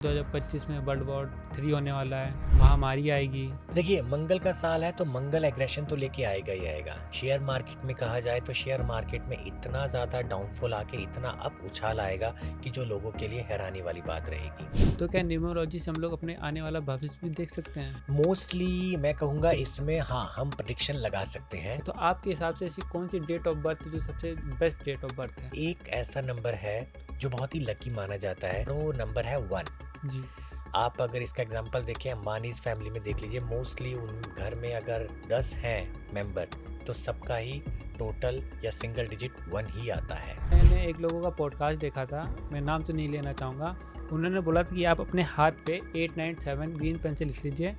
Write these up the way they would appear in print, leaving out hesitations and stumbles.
2025 में world war 3 होने वाला है, महामारी आएगी। देखिए, मंगल का साल है तो मंगल एग्रेशन तो लेके आएगा ही आएगा। शेयर मार्केट में कहा जाए तो शेयर मार्केट में इतना ज़्यादा डाउनफॉल आके इतना अप उछाल आएगा कि जो लोगों के लिए हैरानी वाली बात रहेगी। तो क्या न्यूमरोलॉजी से हम लोग अपने आने वाला भविष्य भी देख सकते हैं? मोस्टली मैं कहूँगा इसमें हाँ, हम प्रेडिक्शन लगा सकते हैं। तो आपके हिसाब से ऐसी कौन सी डेट ऑफ बर्थ जो सबसे बेस्ट डेट ऑफ बर्थ है? एक ऐसा नंबर है जो बहुत ही लकी माना जाता है, वो नंबर है 1। जी। आप अगर इसका एग्जांपल देखें, अंबानीज फैमिली में देख लीजिए, मोस्टली उन घर में अगर 10 हैं मेंबर तो सबका ही टोटल या सिंगल डिजिट 1 ही आता है। मैंने एक लोगों का पॉडकास्ट देखा था, मैं नाम तो नहीं लेना चाहूँगा। उन्होंने बोला था कि आप अपने हाथ पे 897 ग्रीन पेन से लिख लीजिए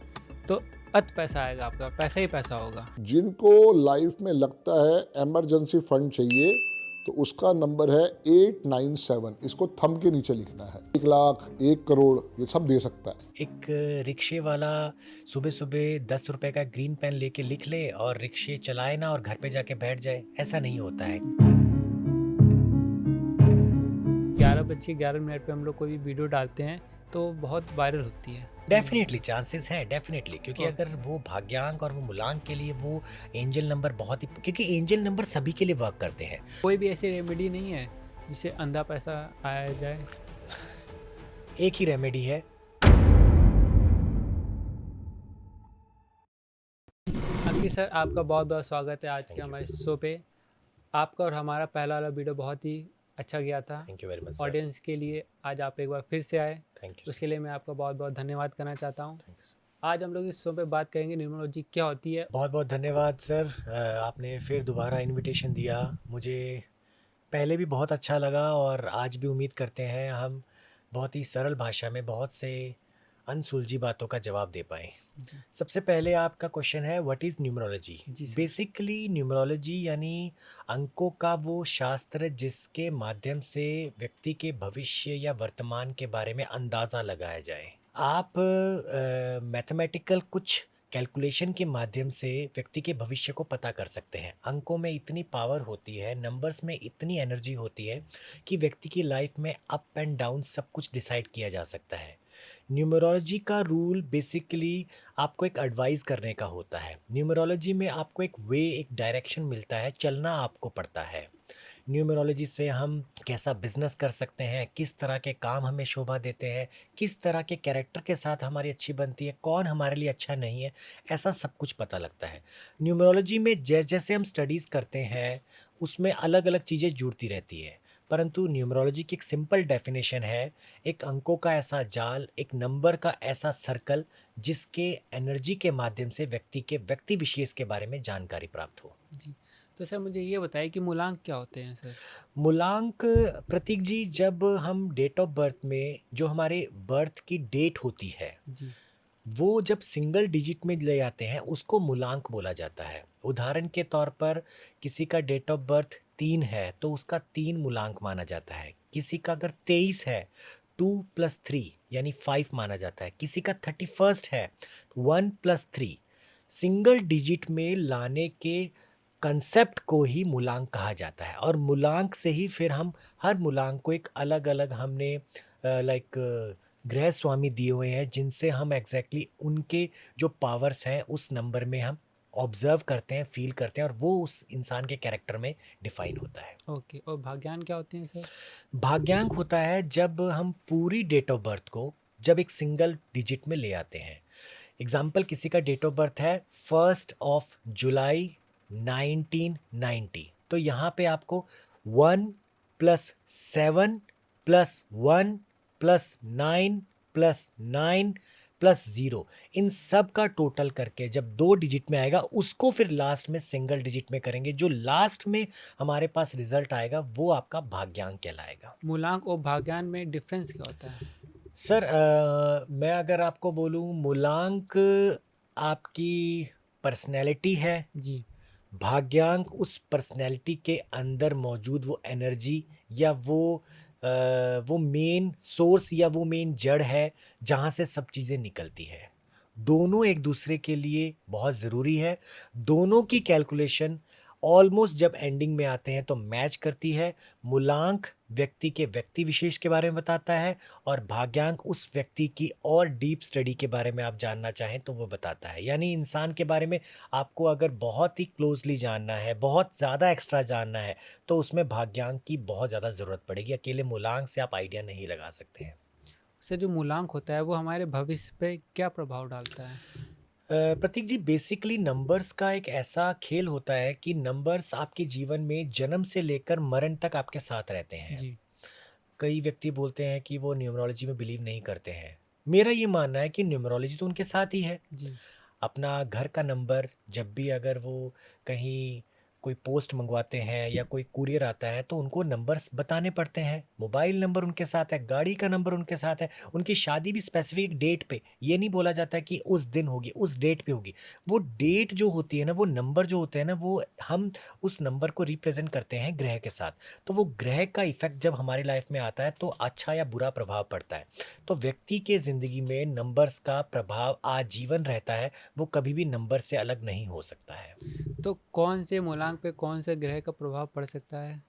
तो पैसा आएगा, आपका पैसा ही पैसा होगा। जिनको लाइफ में लगता है इमरजेंसी फंड चाहिए तो उसका नंबर है 897। इसको थंब के नीचे लिखना है। 1 लाख, 1 करोड़, ये सब दे सकता है। एक रिक्शे वाला सुबह सुबह 10 रुपए का ग्रीन पेन लेके लिख ले और रिक्शे चलाए ना और घर पे जाके बैठ जाए, ऐसा नहीं होता है। 11:11 पे हम लोग कोई भी वीडियो डालते हैं तो बहुत वायरल होती है। डेफिनेटली चांसेस हैं, डेफिनेटली, क्योंकि हाँ। अगर वो भाग्यांक और वो मूलांक के लिए वो एंजल नंबर बहुत ही, क्योंकि एंजल नंबर सभी के लिए वर्क करते हैं। कोई भी ऐसी रेमेडी नहीं है जिससे अंधा पैसा आया जाए? एक ही रेमेडी है। अंकित सर, आपका बहुत बहुत स्वागत है आज के Thank you. हमारे शो पे। आपका और हमारा पहला वाला वीडियो बहुत ही अच्छा गया था। Thank you very much. Audience के लिए आज आप एक बार फिर से आए, थैंक यू। उसके लिए मैं आपका बहुत बहुत धन्यवाद करना चाहता हूँ। Thank you. आज हम लोग इस शो पे बात करेंगे न्यूमरोलॉजी क्या होती है। बहुत बहुत धन्यवाद सर, आपने फिर दोबारा इनविटेशन दिया। मुझे पहले भी बहुत अच्छा लगा और आज भी उम्मीद करते हैं हम बहुत ही सरल भाषा में बहुत से अनसुलझी बातों का जवाब दे पाएँ। सबसे पहले आपका क्वेश्चन है व्हाट इज़ न्यूमरोलॉजी? जी सर। बेसिकली न्यूमरोलॉजी यानी अंकों का वो शास्त्र जिसके माध्यम से व्यक्ति के भविष्य या वर्तमान के बारे में अंदाज़ा लगाया जाए। आप मैथमेटिकल कुछ कैलकुलेशन के माध्यम से व्यक्ति के भविष्य को पता कर सकते हैं। अंकों में इतनी पावर होती है, नंबर्स में इतनी एनर्जी होती है कि व्यक्ति की लाइफ में अप एंड डाउन सब कुछ डिसाइड किया जा सकता है। न्यूमरोलॉजी का रूल बेसिकली आपको एक एडवाइस करने का होता है। न्यूमरोलॉजी में आपको एक वे, एक डायरेक्शन मिलता है, चलना आपको पड़ता है। न्यूमरोलॉजी से हम कैसा बिजनेस कर सकते हैं, किस तरह के काम हमें शोभा देते हैं, किस तरह के कैरेक्टर के साथ हमारी अच्छी बनती है, कौन हमारे लिए अच्छा नहीं है, ऐसा सब कुछ पता लगता है। न्यूमरोलॉजी में जैसे जैसे हम स्टडीज़ करते हैं उसमें अलग अलग चीज़ें जुड़ती रहती है, परंतु न्यूमरोलॉजी की एक सिंपल डेफिनेशन है, एक अंकों का ऐसा जाल, एक नंबर का ऐसा सर्कल जिसके एनर्जी के माध्यम से व्यक्ति के व्यक्ति विशेष के बारे में जानकारी प्राप्त हो। जी, तो सर मुझे ये बताइए कि मूलांक क्या होते हैं सर? मूलांक, प्रतीक जी, जब हम डेट ऑफ बर्थ में जो हमारे बर्थ की डेट होती है जी। वो जब सिंगल डिजिट में ले आते हैं उसको मूलांक बोला जाता है। उदाहरण के तौर पर किसी का डेट ऑफ बर्थ 3 है तो उसका 3 मूलांक माना जाता है। किसी का अगर 23 है 2 + 3 यानी 5 माना जाता है। किसी का 31 है 1 + 3। सिंगल डिजिट में लाने के कंसेप्ट को ही मूलांक कहा जाता है और मूलांक से ही फिर हम हर मूलांक को एक अलग अलग हमने ग्रह स्वामी दिए हुए हैं जिनसे हम एग्जैक्टली उनके जो पावर्स हैं उस नंबर में हम ऑब्जर्व करते हैं, फील करते हैं और वो उस इंसान के कैरेक्टर में डिफाइन होता है। ओके, और भाग्यान क्या होते हैं सर? भाग्यांक होता है जब हम पूरी डेट ऑफ बर्थ को जब एक सिंगल डिजिट में ले आते हैं। एग्जाम्पल, किसी का डेट ऑफ बर्थ है 1 जुलाई 1990 तो यहाँ पे आपको 1 + 7 + 1 + 9 + 9 + 0 इन सब का टोटल करके जब 2 डिजिट में आएगा उसको फिर लास्ट में सिंगल डिजिट में करेंगे। जो लास्ट में हमारे पास रिजल्ट आएगा वो आपका भाग्यांक कहलाएगा। मूलांक और भाग्यान में डिफरेंस क्या होता है? सर, मैं अगर आपको बोलूँ, मूलांक आपकी पर्सनैलिटी है, जी। भाग्यांक उस पर्सनैलिटी के अंदर मौजूद वो एनर्जी या वो मेन सोर्स या वो मेन जड़ है जहाँ से सब चीज़ें निकलती है। दोनों एक दूसरे के लिए बहुत ज़रूरी है। दोनों की कैलकुलेशन ऑलमोस्ट जब एंडिंग में आते हैं तो मैच करती है। मूलांक व्यक्ति के व्यक्ति विशेष के बारे में बताता है और भाग्यांक उस व्यक्ति की और डीप स्टडी के बारे में आप जानना चाहें तो वो बताता है। यानी इंसान के बारे में आपको अगर बहुत ही क्लोजली जानना है, बहुत ज़्यादा एक्स्ट्रा जानना है, तो उसमें भाग्यांक की बहुत ज़्यादा ज़रूरत पड़ेगी। अकेले मूलांक से आप आइडिया नहीं लगा सकते हैं। उससे जो मूलांक होता है वो हमारे भविष्य पे क्या प्रभाव डालता है? प्रतीक जी, बेसिकली नंबर्स का एक ऐसा खेल होता है कि नंबर्स आपके जीवन में जन्म से लेकर मरण तक आपके साथ रहते हैं। जी। कई व्यक्ति बोलते हैं कि वो न्यूमरोलॉजी में बिलीव नहीं करते हैं। मेरा ये मानना है कि न्यूमरोलॉजी तो उनके साथ ही है। जी। अपना घर का नंबर जब भी अगर वो कहीं कोई पोस्ट मंगवाते हैं या कोई कुरियर आता है तो उनको नंबर्स बताने पड़ते हैं। मोबाइल नंबर उनके साथ है, गाड़ी का नंबर उनके साथ है। उनकी शादी भी स्पेसिफिक डेट पे, ये नहीं बोला जाता है कि उस दिन होगी, उस डेट पे होगी। वो डेट जो होती है ना, वो नंबर जो होते हैं ना, वो हम उस नंबर को रिप्रेजेंट करते हैं ग्रह के साथ। तो वो ग्रह का इफेक्ट जब हमारी लाइफ में आता है तो अच्छा या बुरा प्रभाव पड़ता है। तो व्यक्ति के ज़िंदगी में नंबर्स का प्रभाव आजीवन रहता है। वो कभी भी नंबर से अलग नहीं हो सकता है। तो कौन से मूलांक पे कौन से ग्रह का प्रभाव पड़ सकता है?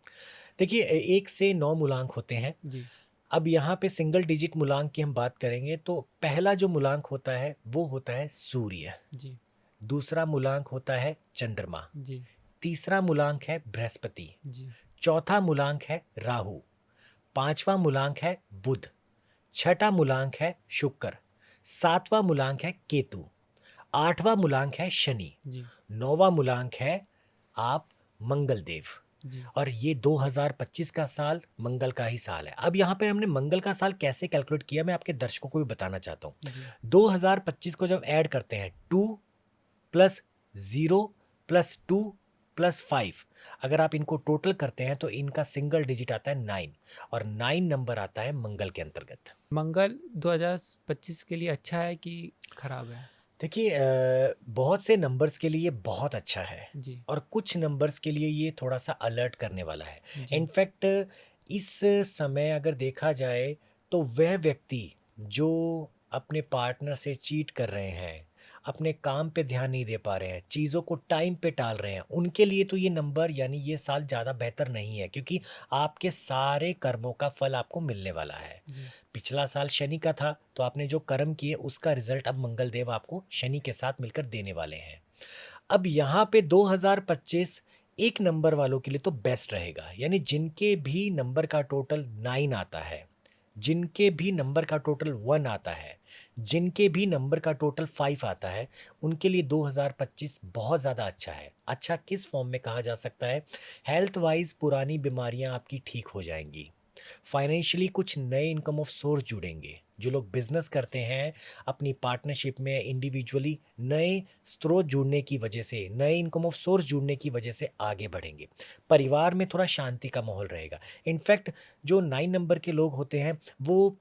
देखिए, 1 से 9 मूलांक होते हैं। जी। अब यहाँ पे सिंगल डिजिट मूलांक की हम बात करेंगे तो पहला जो मूलांक होता है वो होता है सूर्य। जी। दूसरा मूलांक होता है चंद्रमा। जी। तीसरा मूलांक है बृहस्पति। जी। चौथा मूलांक है राहु। पांचवा मूलांक है बुध। छठा मूलांक है शुक्र। सातवां मूलांक है केतु। आठवां मूलांक है शनि। जी। नौवां मूलांक है आप मंगल देव। जी। और ये 2025 का साल मंगल का ही साल है। अब यहाँ पे हमने मंगल का साल कैसे कैलकुलेट किया, मैं आपके दर्शकों को भी बताना चाहता हूँ। जी। 2025 को जब ऐड करते हैं 2 प्लस 0 प्लस 2 प्लस 5, अगर आप इनको टोटल करते हैं तो इनका सिंगल डिजिट आता है 9 और 9 नंबर आता है मंगल के अंतर्गत। मंगल 2025 के लिए अच्छा है कि खराब है? देखिए, बहुत से नंबर्स के लिए बहुत अच्छा है जी। और कुछ नंबर्स के लिए ये थोड़ा सा अलर्ट करने वाला है। जी। इनफैक्ट इस समय अगर देखा जाए तो वह व्यक्ति जो अपने पार्टनर से चीट कर रहे हैं, अपने काम पे ध्यान नहीं दे पा रहे हैं, चीज़ों को टाइम पे टाल रहे हैं, उनके लिए तो ये नंबर यानी ये साल ज़्यादा बेहतर नहीं है, क्योंकि आपके सारे कर्मों का फल आपको मिलने वाला है। जी। पिछला साल शनि का था तो आपने जो कर्म किए उसका रिजल्ट अब मंगल देव आपको शनि के साथ मिलकर देने वाले हैं। अब यहाँ पे 2025 एक नंबर वालों के लिए तो बेस्ट रहेगा, यानी जिनके भी नंबर का टोटल 9 आता है, जिनके भी नंबर का टोटल 1 आता है, जिनके भी नंबर का टोटल 5 आता है, उनके लिए 2025 बहुत ज़्यादा अच्छा है। अच्छा किस फॉर्म में कहा जा सकता है? हेल्थ वाइज पुरानी बीमारियां आपकी ठीक हो जाएंगी। फाइनेंशियली कुछ नए इनकम ऑफ सोर्स जुड़ेंगे। जो लोग बिजनेस करते हैं, अपनी पार्टनरशिप में इंडिविजुअली नए स्रोत जुड़ने की वजह से, नए इनकम ऑफ सोर्स जुड़ने की वजह से आगे बढ़ेंगे। परिवार में थोड़ा शांति का माहौल रहेगा। इनफैक्ट जो 9 नंबर के लोग होते हैं वो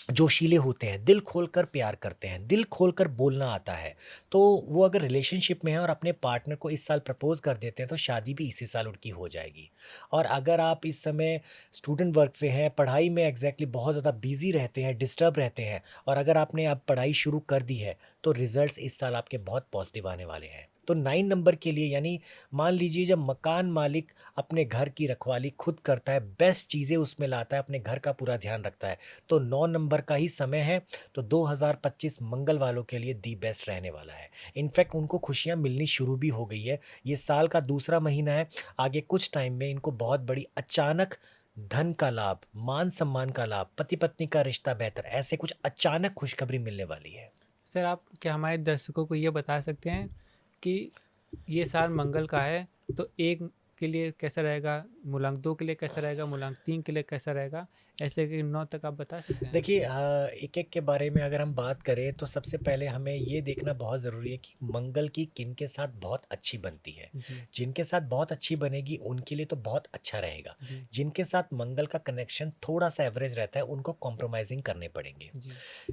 जोशीले होते हैं, दिल खोलकर प्यार करते हैं, दिल खोलकर बोलना आता है। तो वो अगर रिलेशनशिप में है और अपने पार्टनर को इस साल प्रपोज कर देते हैं तो शादी भी इसी साल उनकी हो जाएगी। और अगर आप इस समय स्टूडेंट वर्क से हैं, पढ़ाई में एग्जैक्टली बहुत ज़्यादा बिजी रहते हैं, डिस्टर्ब रहते हैं, और अगर आपने अब पढ़ाई शुरू कर दी है तो रिजल्ट्स इस साल आपके बहुत पॉजिटिव आने वाले हैं। तो 9 नंबर के लिए, यानी मान लीजिए जब मकान मालिक अपने घर की रखवाली खुद करता है, बेस्ट चीज़ें उसमें लाता है, अपने घर का पूरा ध्यान रखता है, तो 9 नंबर का ही समय है। तो 2025 मंगल वालों के लिए दी बेस्ट रहने वाला है। इनफैक्ट उनको खुशियां मिलनी शुरू भी हो गई है। ये साल का दूसरा महीना है। आगे कुछ टाइम में इनको बहुत बड़ी अचानक धन का लाभ, मान सम्मान का लाभ, पति पत्नी का रिश्ता बेहतर, ऐसे कुछ अचानक खुशखबरी मिलने वाली है। सर, आप क्या हमारे दर्शकों को ये बता सकते हैं कि ये साल मंगल का है तो 1 के लिए कैसा रहेगा मूलांक, 2 के लिए कैसा रहेगा मूलांक, 3 के लिए कैसा रहेगा, ऐसे कि 9 तक आप बता सकते हैं? देखिए, एक एक के बारे में अगर हम बात करें तो सबसे पहले हमें ये देखना बहुत ज़रूरी है कि मंगल की किन के साथ बहुत अच्छी बनती है। जी। जिनके साथ बहुत अच्छी बनेगी उनके लिए तो बहुत अच्छा रहेगा। जी। जिनके साथ मंगल का कनेक्शन थोड़ा सा एवरेज रहता है उनको कॉम्प्रोमाइजिंग करने पड़ेंगे। जी।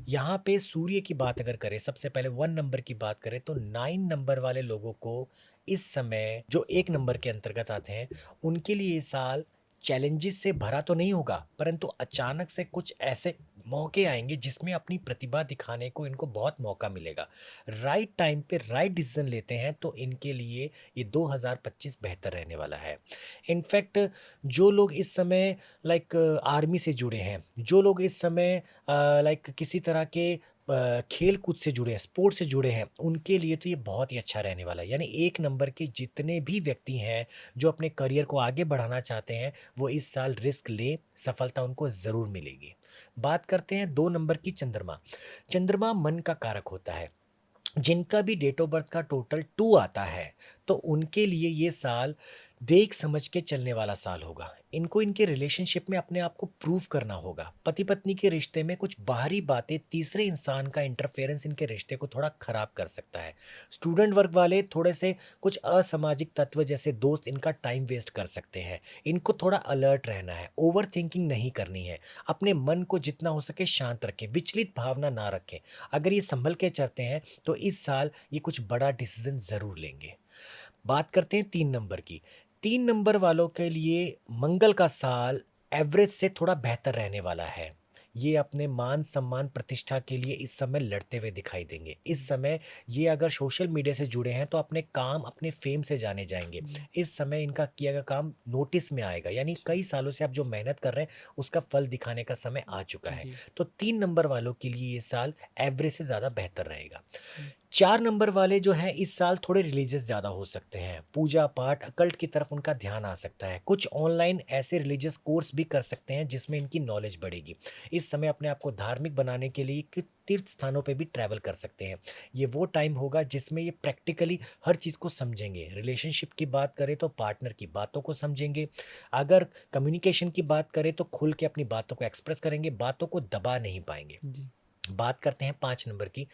यहाँ पे सूर्य की बात अगर करें, सबसे पहले 1 नंबर की बात करें तो 9 नंबर वाले लोगों को इस समय, जो 1 नंबर के अंतर्गत आते हैं, उनके लिए ये साल चैलेंजेस से भरा तो नहीं होगा, परंतु अचानक से कुछ ऐसे मौके आएँगे जिसमें अपनी प्रतिभा दिखाने को इनको बहुत मौका मिलेगा। राइट टाइम पे राइट डिसीज़न लेते हैं तो इनके लिए ये 2025 बेहतर रहने वाला है। इनफैक्ट जो लोग इस समय लाइक आर्मी से जुड़े हैं, जो लोग इस समय लाइक किसी तरह के खेल-कूद से जुड़े हैं, स्पोर्ट्स से जुड़े हैं, उनके लिए तो ये बहुत ही अच्छा रहने वाला है। यानी 1 नंबर के जितने भी व्यक्ति हैं, जो अपने करियर को आगे बढ़ाना चाहते हैं, वो इस साल रिस्क लें, सफलता उनको ज़रूर मिलेगी। बात करते हैं 2 नंबर की चंद्रमा। चंद्रमा मन का कारक होता है। जिनका भी डेट ऑफ बर्थ का टोटल 2 आता है, तो उनके लिए ये साल देख समझ के चलने वाला साल होगा। इनको इनके रिलेशनशिप में अपने आप को प्रूव करना होगा। पति-पत्नी के रिश्ते में कुछ बाहरी बातें, तीसरे इंसान का इंटरफेरेंस इनके रिश्ते को थोड़ा खराब कर सकता है। स्टूडेंट वर्ग वाले थोड़े से कुछ असामाजिक तत्व जैसे दोस्त इनका टाइम वेस्ट कर सकते हैं। इनको थोड़ा अलर्ट रहना है, ओवरथिंकिंग नहीं करनी है। अपने मन को जितना हो सके शांत रखें, विचलित भावना ना रखें। अगर ये सँभल के चलते हैं, तो इस साल ये कुछ बड़ा डिसीज़न ज़रूर लेंगे। बात करते हैं 3 नंबर की। 3 नंबर वालों के लिए मंगल का साल एवरेज से थोड़ा बेहतर रहने वाला है। ये अपने मान-सम्मान, प्रतिष्ठा के लिए इस समय लड़ते हुए दिखाई देंगे। इस समय ये अगर सोशल मीडिया से जुड़े हैं तो अपने काम, अपने फ़ेम से जाने जाएँगे। जी, इस समय इनका किया गया काम नोटिस में आएगा, यानी कई सालों से आप जो मेहनत कर रहे हैं, उसका फल दिखाने का समय आ चुका है। जी, तो 3 नंबर वालों के लिए ये साल एवरेज से ज़्यादा बेहतर रहेगा। जी, 4 नंबर वाले जो हैं इस साल थोड़े रिलीजियस ज़्यादा हो सकते हैं। पूजा-पाठ, अकल्ट की तरफ उनका ध्यान आ सकता है। कुछ ऑनलाइन ऐसे रिलीजियस कोर्स भी कर सकते हैं जिसमें इनकी नॉलेज बढ़ेगी। इस समय अपने आप को धार्मिक बनाने के लिए कि तीर्थ स्थानों पे भी ट्रैवल कर सकते हैं। ये वो टाइम होगा जिसमें ये प्रैक्टिकली हर चीज़ को समझेंगे। रिलेशनशिप की बात करें तो पार्टनर की बातों को समझेंगे। अगर कम्युनिकेशन की बात करें तो खुल के अपनी बातों को एक्सप्रेस करेंगे, बातों को दबा नहीं पाएँगे। जी, बात करते हैं 5 नंबर की।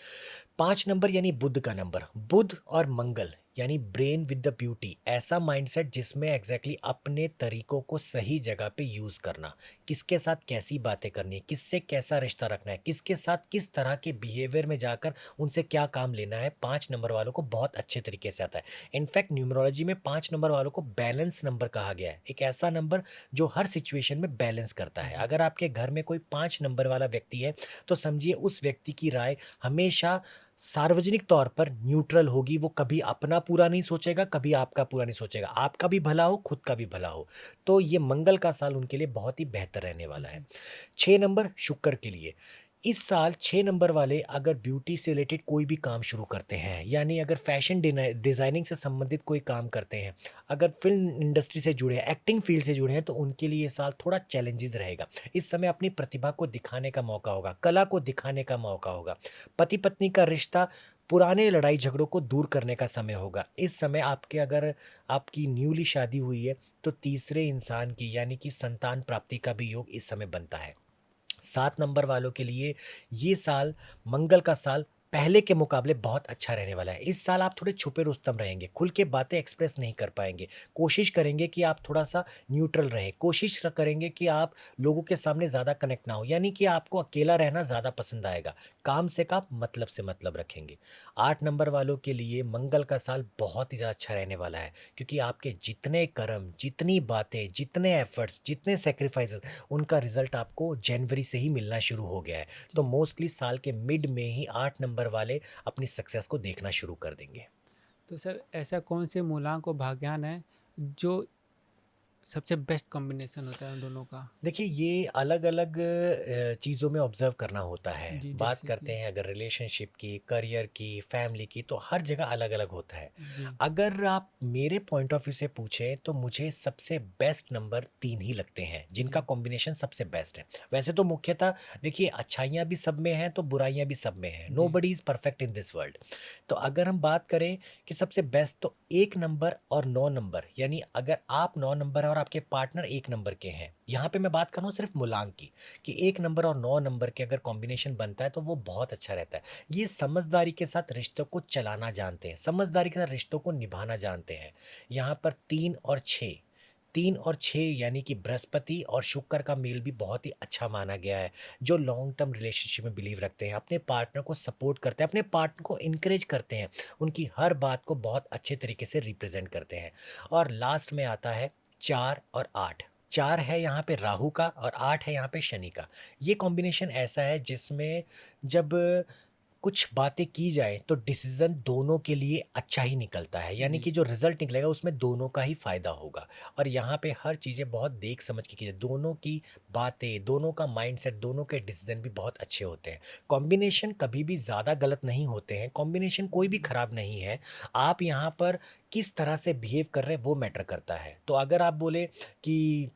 5 नंबर यानी बुध का नंबर। बुध और मंगल यानी ब्रेन विद द ब्यूटी, ऐसा माइंडसेट जिसमें एग्जैक्टली अपने तरीकों को सही जगह पे यूज़ करना। किसके साथ कैसी बातें करनी है, किससे कैसा रिश्ता रखना है, किसके साथ किस तरह के बिहेवियर में जाकर उनसे क्या काम लेना है, 5 नंबर वालों को बहुत अच्छे तरीके से आता है। इनफैक्ट न्यूमरोलॉजी में 5 नंबर वालों को बैलेंस नंबर कहा गया है। एक ऐसा नंबर जो हर सिचुएशन में बैलेंस करता है। जी, अगर आपके घर में कोई 5 नंबर वाला व्यक्ति है, तो समझिए उस व्यक्ति की राय हमेशा सार्वजनिक तौर पर न्यूट्रल होगी। वो कभी अपना पूरा नहीं सोचेगा, कभी आपका पूरा नहीं सोचेगा। आपका भी भला हो, खुद का भी भला हो। तो ये मंगल का साल उनके लिए बहुत ही बेहतर रहने वाला है। जी, 6 नंबर शुक्र के लिए। इस साल 6 नंबर वाले अगर ब्यूटी से रिलेटेड कोई भी काम शुरू करते हैं, यानी अगर फैशन डिज़ाइनिंग से संबंधित कोई काम करते हैं, अगर फ़िल्म इंडस्ट्री से जुड़े हैं, एक्टिंग फ़ील्ड से जुड़े हैं, तो उनके लिए ये साल थोड़ा चैलेंजेस रहेगा। इस समय अपनी प्रतिभा को दिखाने का मौका होगा, कला को दिखाने का मौका होगा। पति-पत्नी का रिश्ता, पुराने लड़ाई झगड़ों को दूर करने का समय होगा। इस समय आपके अगर आपकी न्यूली शादी हुई है, तो तीसरे इंसान की यानी कि संतान प्राप्ति का भी योग इस समय बनता है। 7 नंबर वालों के लिए ये साल, मंगल का साल पहले के मुकाबले बहुत अच्छा रहने वाला है। इस साल आप थोड़े छुपे रुस्तम रहेंगे, खुल के बातें एक्सप्रेस नहीं कर पाएँगे। कोशिश करेंगे कि आप थोड़ा-सा न्यूट्रल रहें, कोशिश करेंगे कि आप लोगों के सामने ज़्यादा कनेक्ट ना हो, यानी कि आपको अकेला रहना ज़्यादा पसंद आएगा। काम से काम, मतलब से मतलब रखेंगे। 8 नंबर वालों के लिए मंगल का साल बहुत ही ज़्यादा अच्छा रहने वाला है, क्योंकि आपके जितने कर्म, जितनी बातें, जितने एफर्ट्स, जितने सैक्रिफाइसेस, उनका रिजल्ट आपको जनवरी से ही मिलना शुरू हो गया है। तो जी। मोस्टली साल के मिड में ही 8 नंबर वाले अपनी सक्सेस को देखना शुरू कर देंगे। तो सर ऐसा कौन से मूलांक और भाग्यान है जो सबसे बेस्ट कॉम्बिनेशन होता है उन दोनों का? देखिए, ये अलग-अलग चीज़ों में ऑब्ज़र्व करना होता है। जी, बात जैसे करते कि हैं अगर रिलेशनशिप की, करियर की, फैमिली की, तो हर जगह अलग-अलग होता है। जी, अगर आप मेरे पॉइंट ऑफ व्यू से पूछें तो मुझे सबसे बेस्ट नंबर 3 ही लगते हैं, जिनका जी, कॉम्बिनेशन सबसे बेस्ट है। वैसे तो मुख्यतः देखिए, अच्छाइयाँ भी सब में हैं, तो बुराइयाँ भी सब में हैं। जी, nobody is perfect in this world. तो अगर हम बात करें कि सबसे बेस्ट, तो 1 नंबर और 9 नंबर, यानी अगर आप 9 नंबर हैं और आपके पार्टनर 1 नंबर के हैं, यहाँ पे मैं बात कर रहा हूँ सिर्फ मूलांक की, कि 1 नंबर और 9 नंबर के अगर कॉम्बिनेशन बनता है तो वो बहुत अच्छा रहता है। ये समझदारी के साथ रिश्तों को चलाना जानते हैं, समझदारी के साथ रिश्तों को निभाना जानते हैं। यहाँ पर 3 और 6 यानी कि बृहस्पति और शुक्र का मेल भी बहुत ही अच्छा माना गया है। जो लॉन्ग टर्म रिलेशनशिप में बिलीव रखते हैं, अपने पार्टनर को सपोर्ट करते हैं, अपने पार्टनर को एनकरेज करते हैं, उनकी हर बात को बहुत अच्छे तरीके से रिप्रेज़ेंट करते हैं। और लास्ट में आता है 4 और 8। 4 है यहाँ पे राहु का और 8 है यहाँ पे शनि का। ये कॉम्बिनेशन ऐसा है जिसमें जब कुछ बातें की जाए तो डिसीजन दोनों के लिए अच्छा ही निकलता है, यानी जी। कि जो रिजल्ट निकलेगा उसमें दोनों का ही फायदा होगा। और यहाँ पे हर चीज़ें बहुत देख समझ के की जाए, दोनों की बातें, दोनों का माइंडसेट, दोनों के डिसीजन भी बहुत अच्छे होते हैं। कॉम्बिनेशन कभी भी ज़्यादा गलत नहीं होते हैं, कॉम्बिनेशन कोई भी खराब नहीं है। आप यहाँ पर किस तरह से बिहेव कर रहे हैं वो मैटर करता है। तो अगर आप बोले कि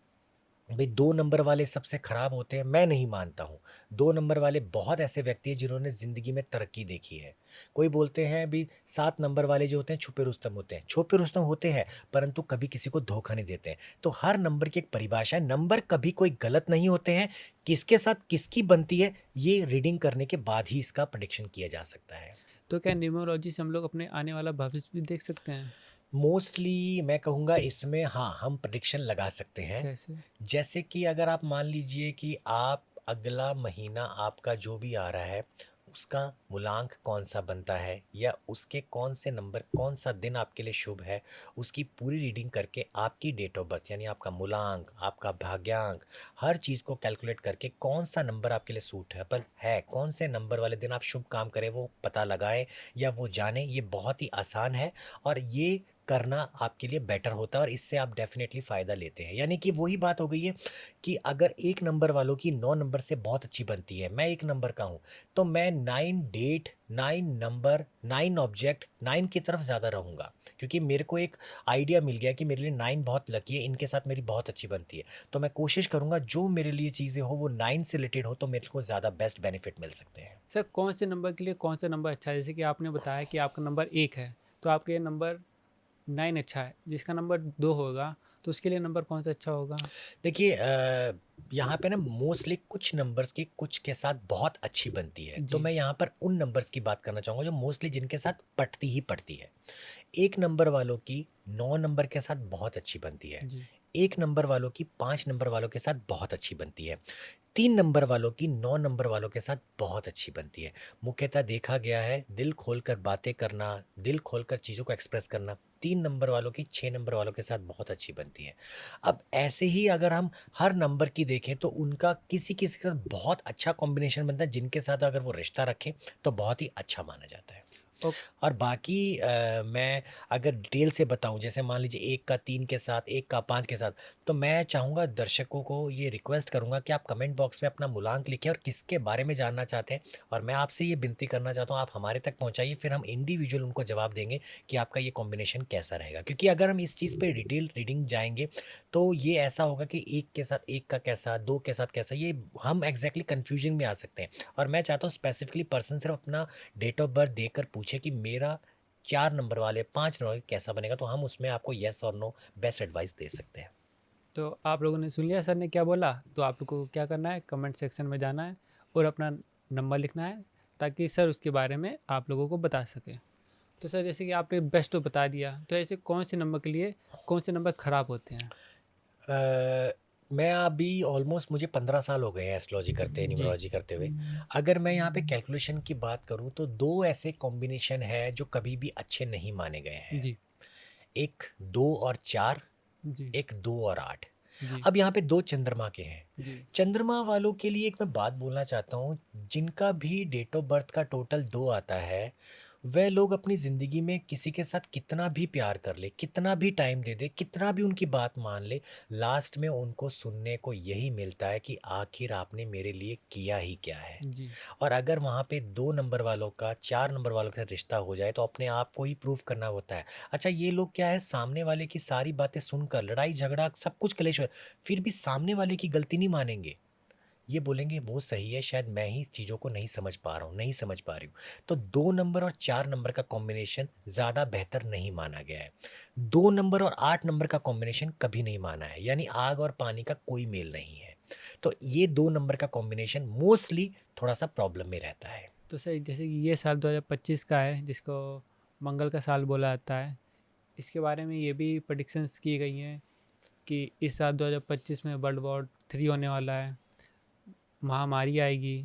भाई 2 नंबर वाले सबसे खराब होते हैं, मैं नहीं मानता हूँ। 2 नंबर वाले बहुत ऐसे व्यक्ति हैं जिन्होंने ज़िंदगी में तरक्की देखी है। कोई बोलते हैं अभी 7 नंबर वाले जो होते हैं छुपे रुस्तम होते हैं। छुपे रुस्तम होते हैं, परंतु कभी किसी को धोखा नहीं देते हैं। तो हर नंबर की एक परिभाषा है, नंबर कभी कोई गलत नहीं होते हैं। किसके साथ किसकी बनती है, ये रीडिंग करने के बाद ही इसका प्रेडिक्शन किया जा सकता है। तो क्या न्यूमरोलॉजी से हम लोग अपने आने वाला भविष्य भी देख सकते हैं? मोस्टली मैं कहूँगा इसमें हाँ, हम प्रेडिक्शन लगा सकते हैं। कैसे? जैसे कि अगर आप मान लीजिए कि आप अगला महीना आपका जो भी आ रहा है उसका मूलांक कौन सा बनता है या उसके कौन से नंबर, कौन सा दिन आपके लिए शुभ है, उसकी पूरी रीडिंग करके आपकी डेट ऑफ बर्थ यानी आपका मूलांक, आपका भाग्यांक, हर चीज़ को कैलकुलेट करके कौन सा नंबर आपके लिए सूटेबल है, कौन से नंबर वाले दिन आप शुभ काम करें वो पता लगाएं या वो जानें। ये बहुत ही आसान है और ये करना आपके लिए बेटर होता है और इससे आप डेफिनेटली फ़ायदा लेते हैं। यानी कि वही बात हो गई है कि अगर 1 नंबर वालों की 9 नंबर से बहुत अच्छी बनती है, मैं 1 नंबर का हूँ, तो मैं 9 डेट, 9 नंबर, 9 ऑब्जेक्ट, 9 की तरफ ज़्यादा रहूँगा। क्योंकि मेरे को एक आइडिया मिल गया कि मेरे लिए 9 बहुत लकी है, इनके साथ मेरी बहुत अच्छी बनती है। तो मैं कोशिश करूँगा जो मेरे लिए चीज़ें हो वो 9 से रिलेटेड हो तो मेरे को ज़्यादा बेस्ट बेनिफिट मिल सकते हैं। सर कौन से नंबर के लिए कौन सा नंबर अच्छा है? जैसे कि आपने बताया कि आपका नंबर 1 है, तो आपके लिए नंबर 9 अच्छा है। जिसका नंबर 2 होगा, तो उसके लिए नंबर कौन सा अच्छा होगा? देखिए यहाँ पे ना मोस्टली कुछ नंबर्स की कुछ के साथ बहुत अच्छी बनती है, तो जी। मैं यहाँ पर उन नंबर्स की बात करना चाहूँगा जो मोस्टली जिनके साथ पटती ही पड़ती है। 1 नंबर वालों की 9 नंबर के साथ बहुत अच्छी बनती है। जी। 1 नंबर वालों की 5 नंबर वालों के साथ बहुत अच्छी बनती है। 3 नंबर वालों की 9 नंबर वालों के साथ बहुत अच्छी बनती है। मुख्यतः देखा गया है दिल खोलकर बातें करना, दिल खोलकर चीज़ों को एक्सप्रेस करना 3 नंबर वालों की 6 नंबर वालों के साथ बहुत अच्छी बनती है। अब ऐसे ही अगर हम हर नंबर की देखें तो उनका किसी-किसी के साथ बहुत अच्छा कॉम्बिनेशन बनता है, जिनके साथ अगर वो रिश्ता रखें तो बहुत ही अच्छा माना जाता है। ओ और बाकी मैं अगर डिटेल से बताऊं, जैसे मान लीजिए 1 का 3 के साथ, 1 का 5 के साथ, तो मैं चाहूँगा दर्शकों को ये रिक्वेस्ट करूँगा कि आप कमेंट बॉक्स में अपना मूलांक लिखें और किसके बारे में जानना चाहते हैं। और मैं आपसे ये विनती करना चाहता हूँ आप हमारे तक पहुँचाइए, फिर हम इंडिविजुअल उनको जवाब देंगे कि आपका ये कॉम्बिनेशन कैसा रहेगा। क्योंकि अगर हम इस चीज़ पे डिटेल रीडिंग जाएंगे तो ये ऐसा होगा कि 1 के साथ 1 का कैसा, 2 के साथ कैसा, ये हम एग्जैक्टली कन्फ्यूजन में आ सकते हैं। और मैं चाहता हूँ स्पेसिफिकली पर्सन सिर्फ अपना डेट ऑफ बर्थ देकर पूछे कि मेरा 4 नंबर वाले 5 नंबर कैसा बनेगा, तो हम उसमें आपको येस और नो बेस्ट एडवाइस दे सकते हैं। तो आप लोगों ने सुन लिया सर ने क्या बोला, तो आप लोगों को क्या करना है, कमेंट सेक्शन में जाना है और अपना नंबर लिखना है, ताकि सर उसके बारे में आप लोगों को बता सके। तो सर जैसे कि आपने बेस्ट तो बता दिया, तो ऐसे कौन से नंबर के लिए कौन से नंबर खराब होते हैं? अ, मैं अभी ऑलमोस्ट मुझे 15 साल हो गए हैं एस्ट्रोलॉजी करते, जी। न्यूमरोलॉजी करते हुए। अगर मैं यहाँ पे कैलकुलेशन की बात करूँ तो 2 ऐसे कॉम्बिनेशन है जो कभी भी अच्छे नहीं माने गए हैं। जी। एक 2 और 4, जी। एक 2 और 8। जी। अब यहाँ पे 2 चंद्रमा के हैं। जी। चंद्रमा वालों के लिए एक मैं बात बोलना चाहता हूँ, जिनका भी डेट ऑफ बर्थ का टोटल 2 आता है, वह लोग अपनी ज़िंदगी में किसी के साथ कितना भी प्यार कर ले, कितना भी टाइम दे दे, कितना भी उनकी बात मान ले, लास्ट में उनको सुनने को यही मिलता है कि आखिर आपने मेरे लिए किया ही क्या है। जी। और अगर वहाँ पे 2 नंबर वालों का 4 नंबर वालों के साथ रिश्ता हो जाए तो अपने आप को ही प्रूव करना होता है। अच्छा ये लोग क्या है, सामने वाले की सारी बातें सुनकर लड़ाई झगड़ा सब कुछ क्लेश हो, फिर भी सामने वाले की गलती नहीं मानेंगे। ये बोलेंगे वो सही है, शायद मैं ही चीज़ों को नहीं समझ पा रहा हूँ, नहीं समझ पा रही हूँ। तो 2 नंबर और 4 नंबर का कॉम्बिनेशन ज़्यादा बेहतर नहीं माना गया है। 2 नंबर और 8 नंबर का कॉम्बिनेशन कभी नहीं माना है, यानी आग और पानी का कोई मेल नहीं है। तो ये 2 नंबर का कॉम्बिनेशन मोस्टली थोड़ा-सा प्रॉब्लम में रहता है। तो सर जैसे कि ये साल 2025 का है, जिसको मंगल का साल बोला जाता है, इसके बारे में ये भी प्रेडिक्शंस की गई हैं कि इस साल 2025 में वर्ल्ड वॉर 3 होने वाला है, महामारी आएगी,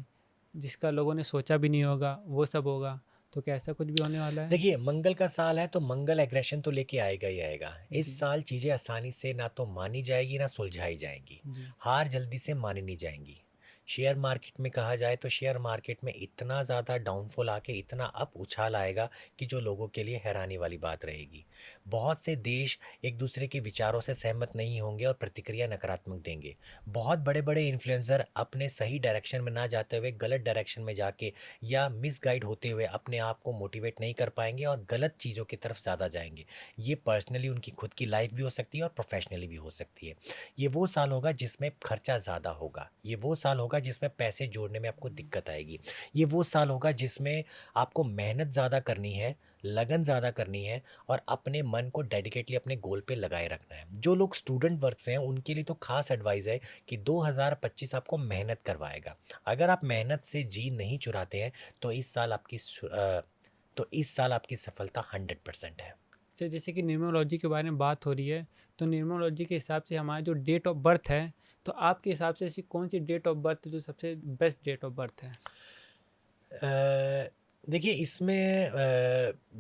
जिसका लोगों ने सोचा भी नहीं होगा, वो सब होगा। तो क्या ऐसा कुछ भी होने वाला है? देखिए, मंगल का साल है तो मंगल एग्रेशन तो लेके आएगा ही आएगा। जी। इस साल चीज़ें आसानी से ना तो मानी जाएगी ना सुलझाई जाएंगी। जी। हार जल्दी से मानी नहीं जाएंगी। शेयर मार्केट में कहा जाए तो शेयर मार्केट में इतना ज़्यादा डाउनफॉल आके इतना अप उछाल आएगा कि जो लोगों के लिए हैरानी वाली बात रहेगी। बहुत से देश एक दूसरे के विचारों से सहमत नहीं होंगे और प्रतिक्रिया नकारात्मक देंगे। बहुत बड़े बड़े इन्फ्लुएंसर अपने सही डायरेक्शन में ना जाते हुए गलत डायरेक्शन में जाके या मिसगाइड होते हुए अपने आप को मोटिवेट नहीं कर पाएंगे और गलत चीज़ों की तरफ ज़्यादा जाएंगे। ये पर्सनली उनकी खुद की लाइफ भी हो सकती है और प्रोफेशनली भी हो सकती है। ये वो साल होगा जिसमें खर्चा ज़्यादा होगा। ये वो साल होगा जिसमें पैसे जोड़ने में आपको दिक्कत आएगी। ये वो साल होगा जिसमें आपको मेहनत ज़्यादा करनी है, लगन ज़्यादा करनी है और अपने मन को डेडिकेटली अपने गोल पे लगाए रखना है। जो लोग स्टूडेंट वर्क से हैं उनके लिए तो खास एडवाइस है कि 2025 आपको मेहनत करवाएगा। अगर आप मेहनत से जी नहीं चुराते हैं तो इस साल आपकी सफलता 100% है। सर जैसे कि न्यूमरोलॉजी के बारे में बात हो रही है, तो न्यूमरोलॉजी के हिसाब से हमारा जो डेट ऑफ बर्थ है, तो आपके हिसाब से ऐसी कौन सी डेट ऑफ बर्थ जो सबसे बेस्ट डेट ऑफ बर्थ है? देखिए, इसमें